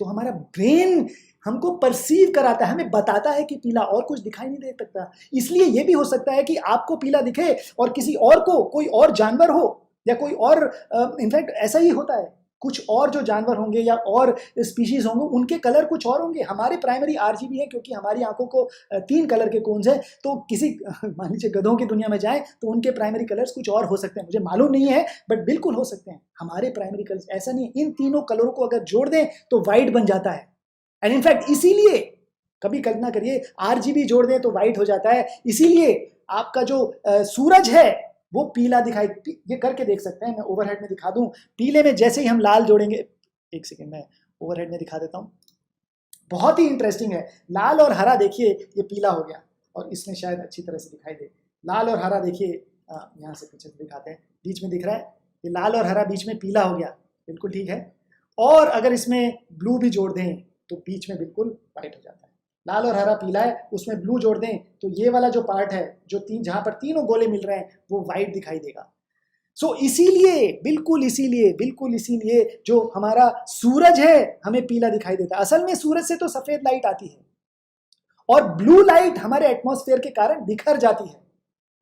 तो हमारा ब्रेन हमको परसीव कराता है, हमें बताता है कि पीला, और कुछ दिखाई नहीं दे सकता। इसलिए ये भी हो सकता है कि आपको पीला दिखे और किसी और को, कोई और जानवर हो या कोई और, इनफैक्ट ऐसा ही होता है, कुछ और जो जानवर होंगे या और स्पीशीज होंगे उनके कलर कुछ और होंगे। हमारे प्राइमरी आरजीबी है क्योंकि हमारी आंखों को 3 कलर के कोन्स हैं। तो किसी मान लीजिए गधों की दुनिया में जाएं तो उनके प्राइमरी कलर्स कुछ और हो सकते हैं, मुझे मालूम नहीं है, बट बिल्कुल हो सकते हैं। हमारे प्राइमरी कलर्स ऐसा नहीं, इन तीनों कलरों को अगर जोड़ दें तो वाइट बन जाता है। एंड इनफैक्ट इसीलिए कभी कल्पना करिए आरजीबी जोड़ दें तो वाइट हो जाता है। इसीलिए आपका जो सूरज है वो पीला दिखाई, ये करके देख सकते हैं, मैं ओवरहेड में दिखा दूं। पीले में जैसे ही हम लाल जोड़ेंगे, एक सेकेंड में ओवरहेड में दिखा देता हूं, बहुत ही इंटरेस्टिंग है। लाल और हरा देखिए, ये पीला हो गया, और इसमें शायद अच्छी तरह से दिखाई दे। लाल और हरा देखिए, यहाँ से पीछे से दिखाते हैं, बीच में दिख रहा है, ये लाल और हरा बीच में पीला हो गया, बिल्कुल ठीक है। और अगर इसमें ब्लू भी जोड़ दें तो बीच में बिल्कुल वाइट हो जाता है। लाल और हरा पीला है, उसमें ब्लू जोड़ दें तो ये वाला जो पार्ट है, जो जहां पर तीनों गोले मिल रहे हैं, वो वाइट दिखाई देगा। सो इसीलिए, बिल्कुल इसीलिए जो हमारा सूरज है हमें पीला दिखाई देता है। असल में सूरज से तो सफेद लाइट आती है, और ब्लू लाइट हमारे एटमॉस्फेयर के कारण बिखर जाती है,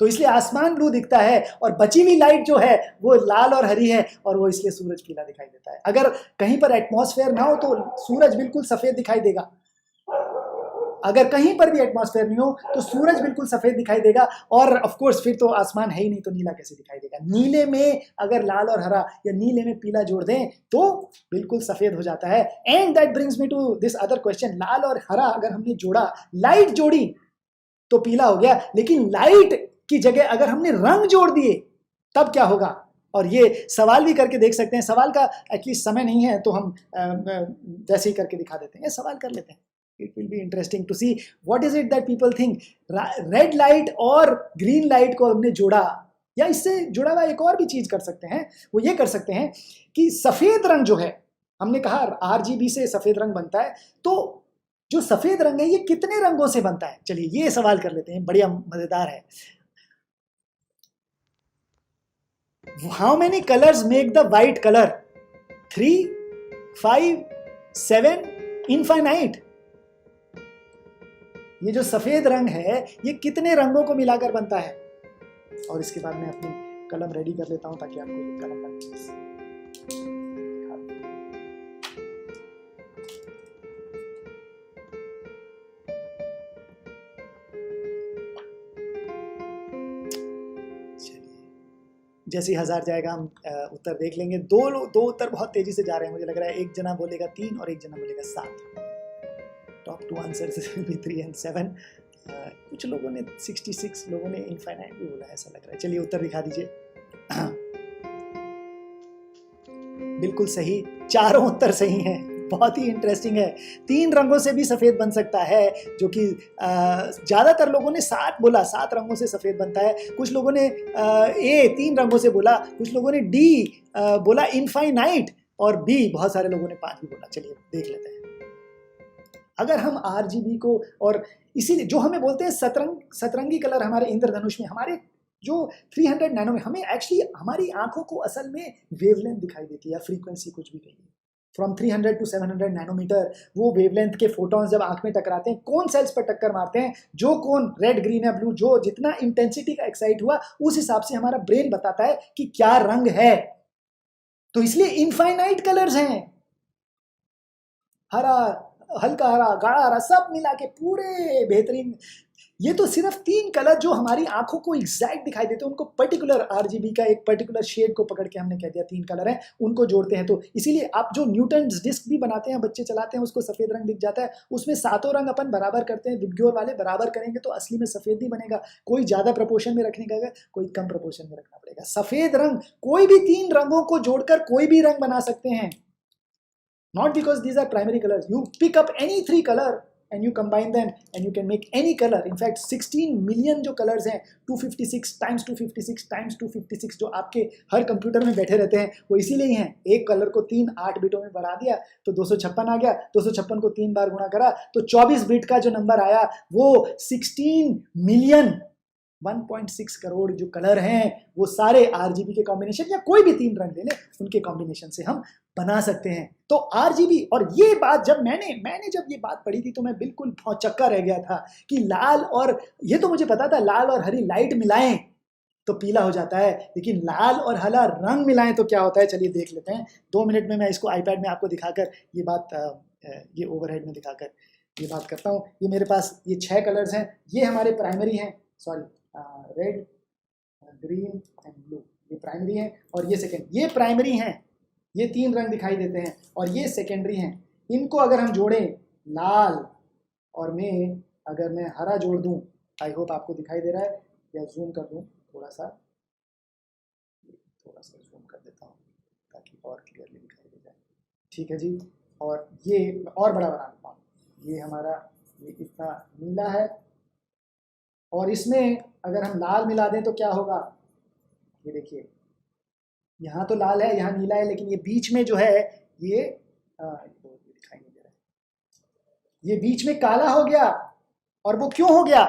तो इसलिए आसमान ब्लू दिखता है, और बची हुई लाइट जो है वो लाल और हरी है, और वो इसलिए सूरज पीला दिखाई देता है। अगर कहीं पर एटमॉस्फेयर ना हो तो सूरज बिल्कुल सफेद दिखाई देगा, अगर कहीं पर भी एटमॉस्फेयर नहीं हो तो सूरज बिल्कुल सफेद दिखाई देगा, और ऑफ कोर्स फिर तो आसमान है ही नहीं, तो नीला कैसे दिखाई देगा। नीले में अगर लाल और हरा या नीले में पीला जोड़ दें तो बिल्कुल सफेद हो जाता है। And that brings me to this other question, लाल और हरा अगर हमने जोड़ा, लाइट जोड़ी तो पीला हो गया, लेकिन लाइट की जगह अगर हमने रंग जोड़ दिए तब क्या होगा? और ये सवाल भी करके देख सकते हैं। सवाल का एटलीस्ट समय नहीं है तो हम वैसे ही करके दिखा देते हैं, सवाल कर लेते हैं। It will be interesting to see what is it that people think. Red light और ग्रीन लाइट को हमने जोड़ा, या इससे जुड़ा हुआ एक और भी चीज कर सकते हैं, वो ये कर सकते हैं कि सफेद रंग जो है, हमने कहा आरजीबी से सफेद रंग बनता है, तो जो सफेद रंग है ये कितने रंगों से बनता है? चलिए ये सवाल कर लेते हैं, बढ़िया मजेदार है। How many colors make the white color? 3, 5, 7, infinite. ये जो सफेद रंग है ये कितने रंगों को मिलाकर बनता है? और इसके बाद मैं अपनी कलम रेडी कर लेता हूं ताकि आपको कलम बन जाए। जैसे ही 1000 जाएगा हम उत्तर देख लेंगे। दो उत्तर बहुत तेजी से जा रहे हैं, मुझे लग रहा है। एक जना बोलेगा 3 और एक जना बोलेगा 7। Top 2 answers will be 3 and 7। कुछ लोगों ने 66, लोगों ने इनफाइनाइट भी बोला, ऐसा लग रहा है। चलिए उत्तर दिखा दीजिए। बिल्कुल सही, चारों उत्तर सही हैं। बहुत ही इंटरेस्टिंग है। 3 रंगों से भी सफेद बन सकता है, जो कि ज्यादातर लोगों ने 7 बोला, 7 रंगों से सफेद बनता है। कुछ लोगों ने ए 3 रंगों से बोला, कुछ लोगों ने डी बोला इनफाइनाइट, और बी बहुत सारे लोगों ने 5 भी बोला। चलिए देख लेते हैं। अगर हम आरजीबी को, और इसीलिए जो हमें बोलते हैं सतरंगी कलर हमारे इंद्रधनुष में, हमारे जो 300 नैनो में, हमें एक्चुअली हमारी आंखों को असल में वेवलेंथ दिखाई देती है, या फ्रीक्वेंसी, कुछ भी कहिए। फ्रॉम 300 to 700 नैनोमीटर, वो वेवलेंथ के फोटॉन्स जब आंख में टकराते हैं, कौन सेल्स पर टक्कर मारते हैं, जो कौन रेड, ग्रीन या ब्लू, जो जितना इंटेंसिटी का एक्साइट हुआ उस हिसाब से हमारा ब्रेन बताता है कि क्या रंग है। तो इसलिए इनफाइनाइट कलर्स हैं, हरा, हल्का हरा, गाढ़ा हरा, सब मिला के पूरे बेहतरीन। ये तो सिर्फ 3 कलर जो हमारी आंखों को एग्जैक्ट दिखाई देते हैं, उनको पर्टिकुलर आरजीबी का एक पर्टिकुलर शेड को पकड़ के हमने कह दिया 3 कलर हैं, उनको जोड़ते हैं। तो इसीलिए आप जो न्यूटन डिस्क भी बनाते हैं, बच्चे चलाते हैं, उसको सफेद रंग दिख जाता है, उसमें 7 रंग अपन बराबर करते हैं, विबग्योर वाले बराबर करेंगे तो असली में सफेद ही बनेगा। कोई ज्यादा प्रपोर्शन में रखने का, कोई कम प्रपोर्शन में रखना पड़ेगा। सफेद रंग कोई भी 3 रंगों को जोड़कर कोई भी रंग बना सकते हैं, not because these are primary colors. You pick up any 3 color and you combine them and you can make any color. In fact 16 million जो colors हैं, 256 times 256 times 256 जो आपके हर कंप्यूटर में बैठे रहते हैं, वो इसीलिए ही हैं। एक कलर को 3 8 बिटों में बढ़ा दिया तो 256 आ गया, 256 को 3 बार गुणा करा तो 24 बिट का जो नंबर आया वो 16 मिलियन 1.6 करोड़ जो कलर हैं वो सारे आरजीबी के कॉम्बिनेशन या कोई भी 3 रंग ले लें उनके कॉम्बिनेशन से हम बना सकते हैं। तो आरजीबी, और ये बात जब मैंने जब ये बात पढ़ी थी तो मैं बिल्कुल भौचक्का रह गया था कि लाल और, ये तो मुझे पता था लाल और हरी लाइट मिलाएं तो पीला हो जाता है, लेकिन लाल और हरा रंग मिलाएं तो क्या होता है, चलिए देख लेते हैं। 2 मिनट में मैं इसको आईपैड में आपको दिखाकर ये बात, ये ओवरहेड में दिखाकर ये बात करता हूँ। ये मेरे पास ये 6 कलर्स हैं, ये हमारे प्राइमरी हैं, sorry red, green and blue, ये प्राइमरी हैं और ये सेकेंड, ये प्राइमरी हैं, ये 3 रंग दिखाई देते हैं और ये सेकेंडरी हैं। इनको अगर हम जोड़ें, लाल और में अगर मैं हरा जोड़ दूं, आई होप आपको दिखाई दे रहा है, या जूम कर दूं थोड़ा सा जूम कर देता हूँ ताकि और क्लियरली दिखाई दे जाए। ठीक है जी, और ये और बड़ा बना देता हूँ, ये हमारा ये इतना नीला है और इसमें अगर हम लाल मिला दें तो क्या होगा, ये देखिए यहाँ तो लाल है, यहाँ नीला है, लेकिन ये बीच में जो है ये दिखाई नहीं दे रहा है, ये बीच में काला हो गया। और वो क्यों हो गया,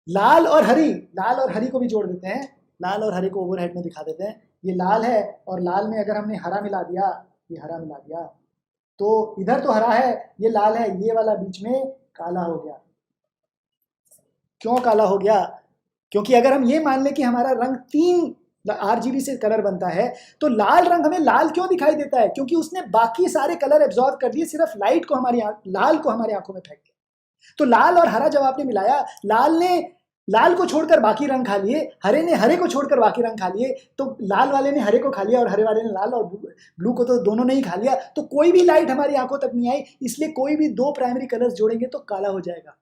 लाल और हरी को भी जोड़ देते हैं, लाल और हरी को ओवरहेड में दिखा देते हैं। ये लाल है और लाल में अगर हमने हरा मिला दिया, ये हरा मिला दिया तो इधर तो हरा है, ये लाल है, ये वाला बीच में काला हो गया। क्यों काला हो गया, क्योंकि अगर हम ये मान लें कि हमारा रंग 3 आरजीबी से कलर बनता है तो लाल रंग हमें लाल क्यों दिखाई देता है, क्योंकि उसने बाकी सारे कलर एब्जॉर्ब कर दिए, सिर्फ लाइट को लाल को हमारी आंखों में फेंक दिया। तो लाल और हरा जब आपने मिलाया, लाल ने लाल को छोड़कर बाकी रंग खा लिए, हरे ने हरे को छोड़कर बाकी रंग खा लिए, तो लाल वाले ने हरे को खा लिया और हरे वाले ने लाल, और ब्लू को तो दोनों ने ही खा लिया, तो कोई भी लाइट हमारी आंखों तक नहीं आई। इसलिए कोई भी 2 प्राइमरी कलर्स जोड़ेंगे तो काला हो जाएगा,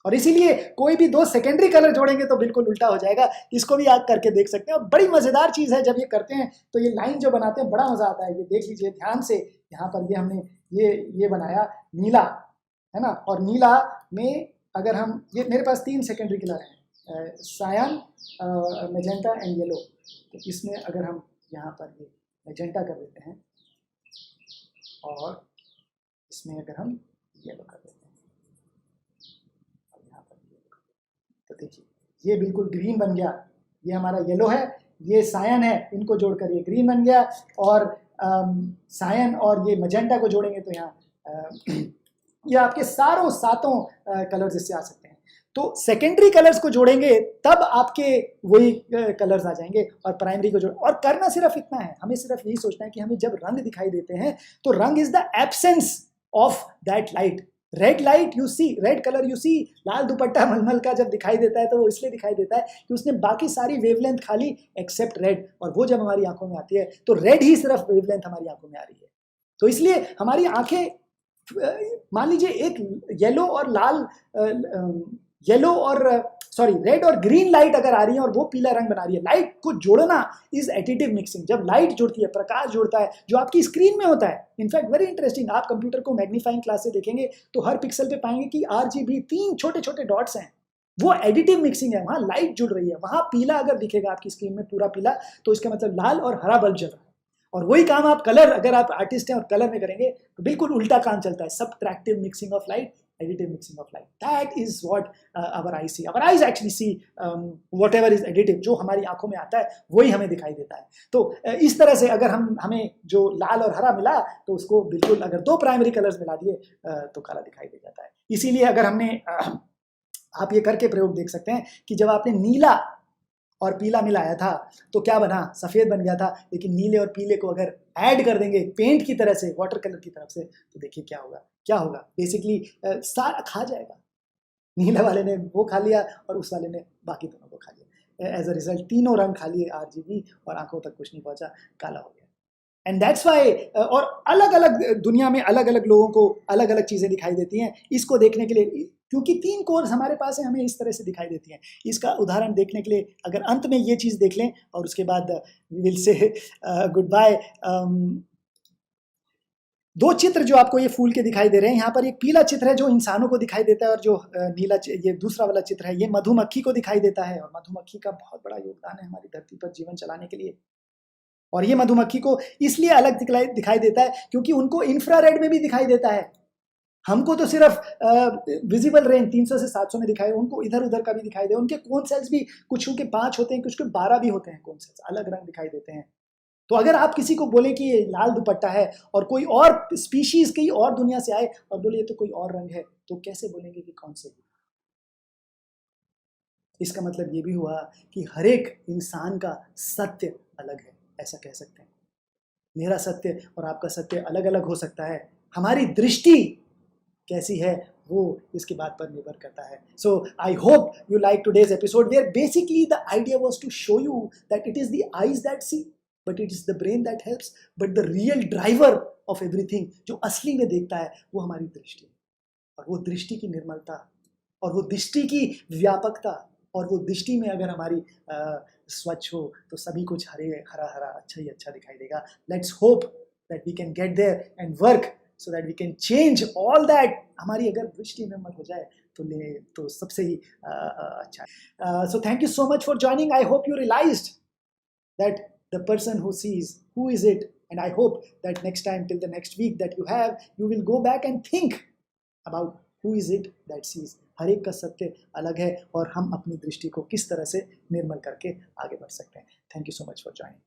और इसीलिए कोई भी 2 सेकेंडरी कलर जोड़ेंगे तो बिल्कुल उल्टा हो जाएगा। इसको भी आप करके देख सकते हैं, और बड़ी मजेदार चीज है जब ये करते हैं तो ये लाइन जो बनाते हैं बड़ा मजा आता है। ये देख लीजिए ध्यान से, यहाँ पर ये हमने ये बनाया नीला, है ना, और नीला में अगर हम, ये मेरे पास 3 सेकेंडरी कलर हैं, सायन, मैजेंटा एंड येलो, तो इसमें अगर हम यहाँ पर ये मैजेंटा कर देते हैं और इसमें अगर हम येलो कर देते हैं और यहाँ पर येलो, तो देखिए ये बिल्कुल ग्रीन बन गया। ये हमारा येलो है, ये सायन है, इनको जोड़कर ये ग्रीन बन गया, और सायन और ये मैजेंटा को जोड़ेंगे तो यहाँ ये आपके सारों 7 कलर्स इससे आ सकते हैं। तो सेकेंडरी कलर्स को जोड़ेंगे तब आपके वही कलर्स आ जाएंगे, और प्राइमरी को जोड़, और करना सिर्फ इतना है, हमें सिर्फ यही सोचना है कि हमें जब रंग दिखाई देते हैं तो रंग is the absence of that light. Red light you see, red colour you see, लाल दुपट्टा मलमल का जब दिखाई देता है तो वो इसलिए दिखाई देता है कि उसने बाकी सारी वेवलेंथ खा ली एक्सेप्ट रेड, और वो जब हमारी आंखों में आती है तो रेड ही सिर्फ वेवलेंथ हमारी आंखों में आ रही है। तो इसलिए हमारी आंखें, मान लीजिए एक येलो और लाल, येलो और सॉरी रेड और ग्रीन लाइट अगर आ रही है और वो पीला रंग बना रही है, लाइट को जोड़ना इज एडिटिव मिक्सिंग। जब लाइट जुड़ती है, प्रकाश जुड़ता है, जो आपकी स्क्रीन में होता है, इनफैक्ट वेरी इंटरेस्टिंग, आप कंप्यूटर को मैग्नीफाइंग ग्लास से देखेंगे तो हर पिक्सल पे पाएंगे कि आरजीबी 3 छोटे छोटे डॉट्स हैं, वो एडिटिव मिक्सिंग है, वहां लाइट जुड़ रही है। वहां पीला अगर दिखेगा आपकी स्क्रीन में पूरा पीला, तो इसका मतलब लाल और हरा बल्ब जल रहा है। और वही काम आप कलर, अगर आप आर्टिस्ट हैं और कलर में करेंगे तो बिल्कुल उल्टा काम चलता है, subtractive mixing of light additive mixing of light. That is what our eyes see. Our eyes actually see whatever is additive. जो हमारी आंखों में आता है वही हमें दिखाई देता है. तो इस तरह से अगर हमें जो लाल और हरा मिला तो उसको बिल्कुल अगर 2 प्राइमरी कलर्स मिला दिए तो काला दिखाई दे जाता है. इसीलिए अगर हमने आप ये करके प्रयोग देख सकते हैं कि जब आपने नीला और पीला मिलाया था तो क्या बना, सफ़ेद बन गया था. लेकिन नीले और पीले को अगर ऐड कर देंगे पेंट की तरह से, वाटर कलर की तरफ से, तो देखिए क्या होगा. बेसिकली सारा खा जाएगा. नीले वाले ने वो खा लिया और उस वाले ने बाकी दोनों को खा लिया. एज अ रिजल्ट तीनों रंग खा लिए RGB और आंखों तक कुछ नहीं पहुंचा, काला हो गया. एंड दैट्स वाई और अलग अलग दुनिया में अलग अलग लोगों को अलग अलग चीज़ें दिखाई देती हैं. इसको देखने के लिए, क्योंकि 3 कोर्स हमारे पास है, हमें इस तरह से दिखाई देती हैं. इसका उदाहरण देखने के लिए अगर अंत में ये चीज़ देख लें और उसके बाद विल से गुड बाय. 2 चित्र जो आपको ये फूल के दिखाई दे रहे हैं, यहाँ पर एक पीला चित्र है जो इंसानों को दिखाई देता है और जो नीला ये दूसरा वाला चित्र है ये मधुमक्खी को दिखाई देता है. और मधुमक्खी का बहुत बड़ा योगदान है हमारी धरती पर जीवन चलाने के लिए. और ये मधुमक्खी को इसलिए अलग दिखाई देता है क्योंकि उनको इंफ्रारेड में भी दिखाई देता है. हमको तो सिर्फ विजिबल रेंज 300 से 700 में दिखाई, उनको इधर उधर का भी दिखाई दे. उनके कोन सेल्स भी कुछ के 5 होते हैं, कुछ के 12 भी होते हैं. कोन सेल्स अलग रंग दिखाई देते हैं. तो अगर आप किसी को बोले कि ये लाल दुपट्टा है और कोई और स्पीशीज की और दुनिया से आए और बोले ये तो कोई और रंग है, तो कैसे बोलेंगे कि कौन से? इसका मतलब ये भी हुआ कि हर एक इंसान का सत्य अलग है, ऐसा कह सकते हैं. मेरा सत्य और आपका सत्य अलग अलग हो सकता है. हमारी दृष्टि कैसी है वो इसकी बात पर निर्भर करता है. So I hope you like today's episode where basically the idea was to show you that it is the eyes that see but it is the brain that helps. But the real driver of everything जो असली में देखता है वो हमारी दृष्टि. और वो दृष्टि की निर्मलता और वो दृष्टि की व्यापकता और वो दृष्टि में अगर हमारी स्वच्छ हो तो सभी कुछ हरा हरा अच्छा ही अच्छा दिखाई देगा. Let's hope that we can get there and work so that we can change all that. हमारी अगर दृष्टि निर्मल हो जाए तो सबसे ही अच्छा है. So thank you so much for joining. I hope you realized that the person who sees, who is it? And I hope that next time, till the next week that you have, you will go back and think about who is it that sees. हर एक का सत्य अलग है और हम अपनी दृष्टि को किस तरह से निर्मल करके आगे बढ़ सकते हैं. Thank you so much for joining.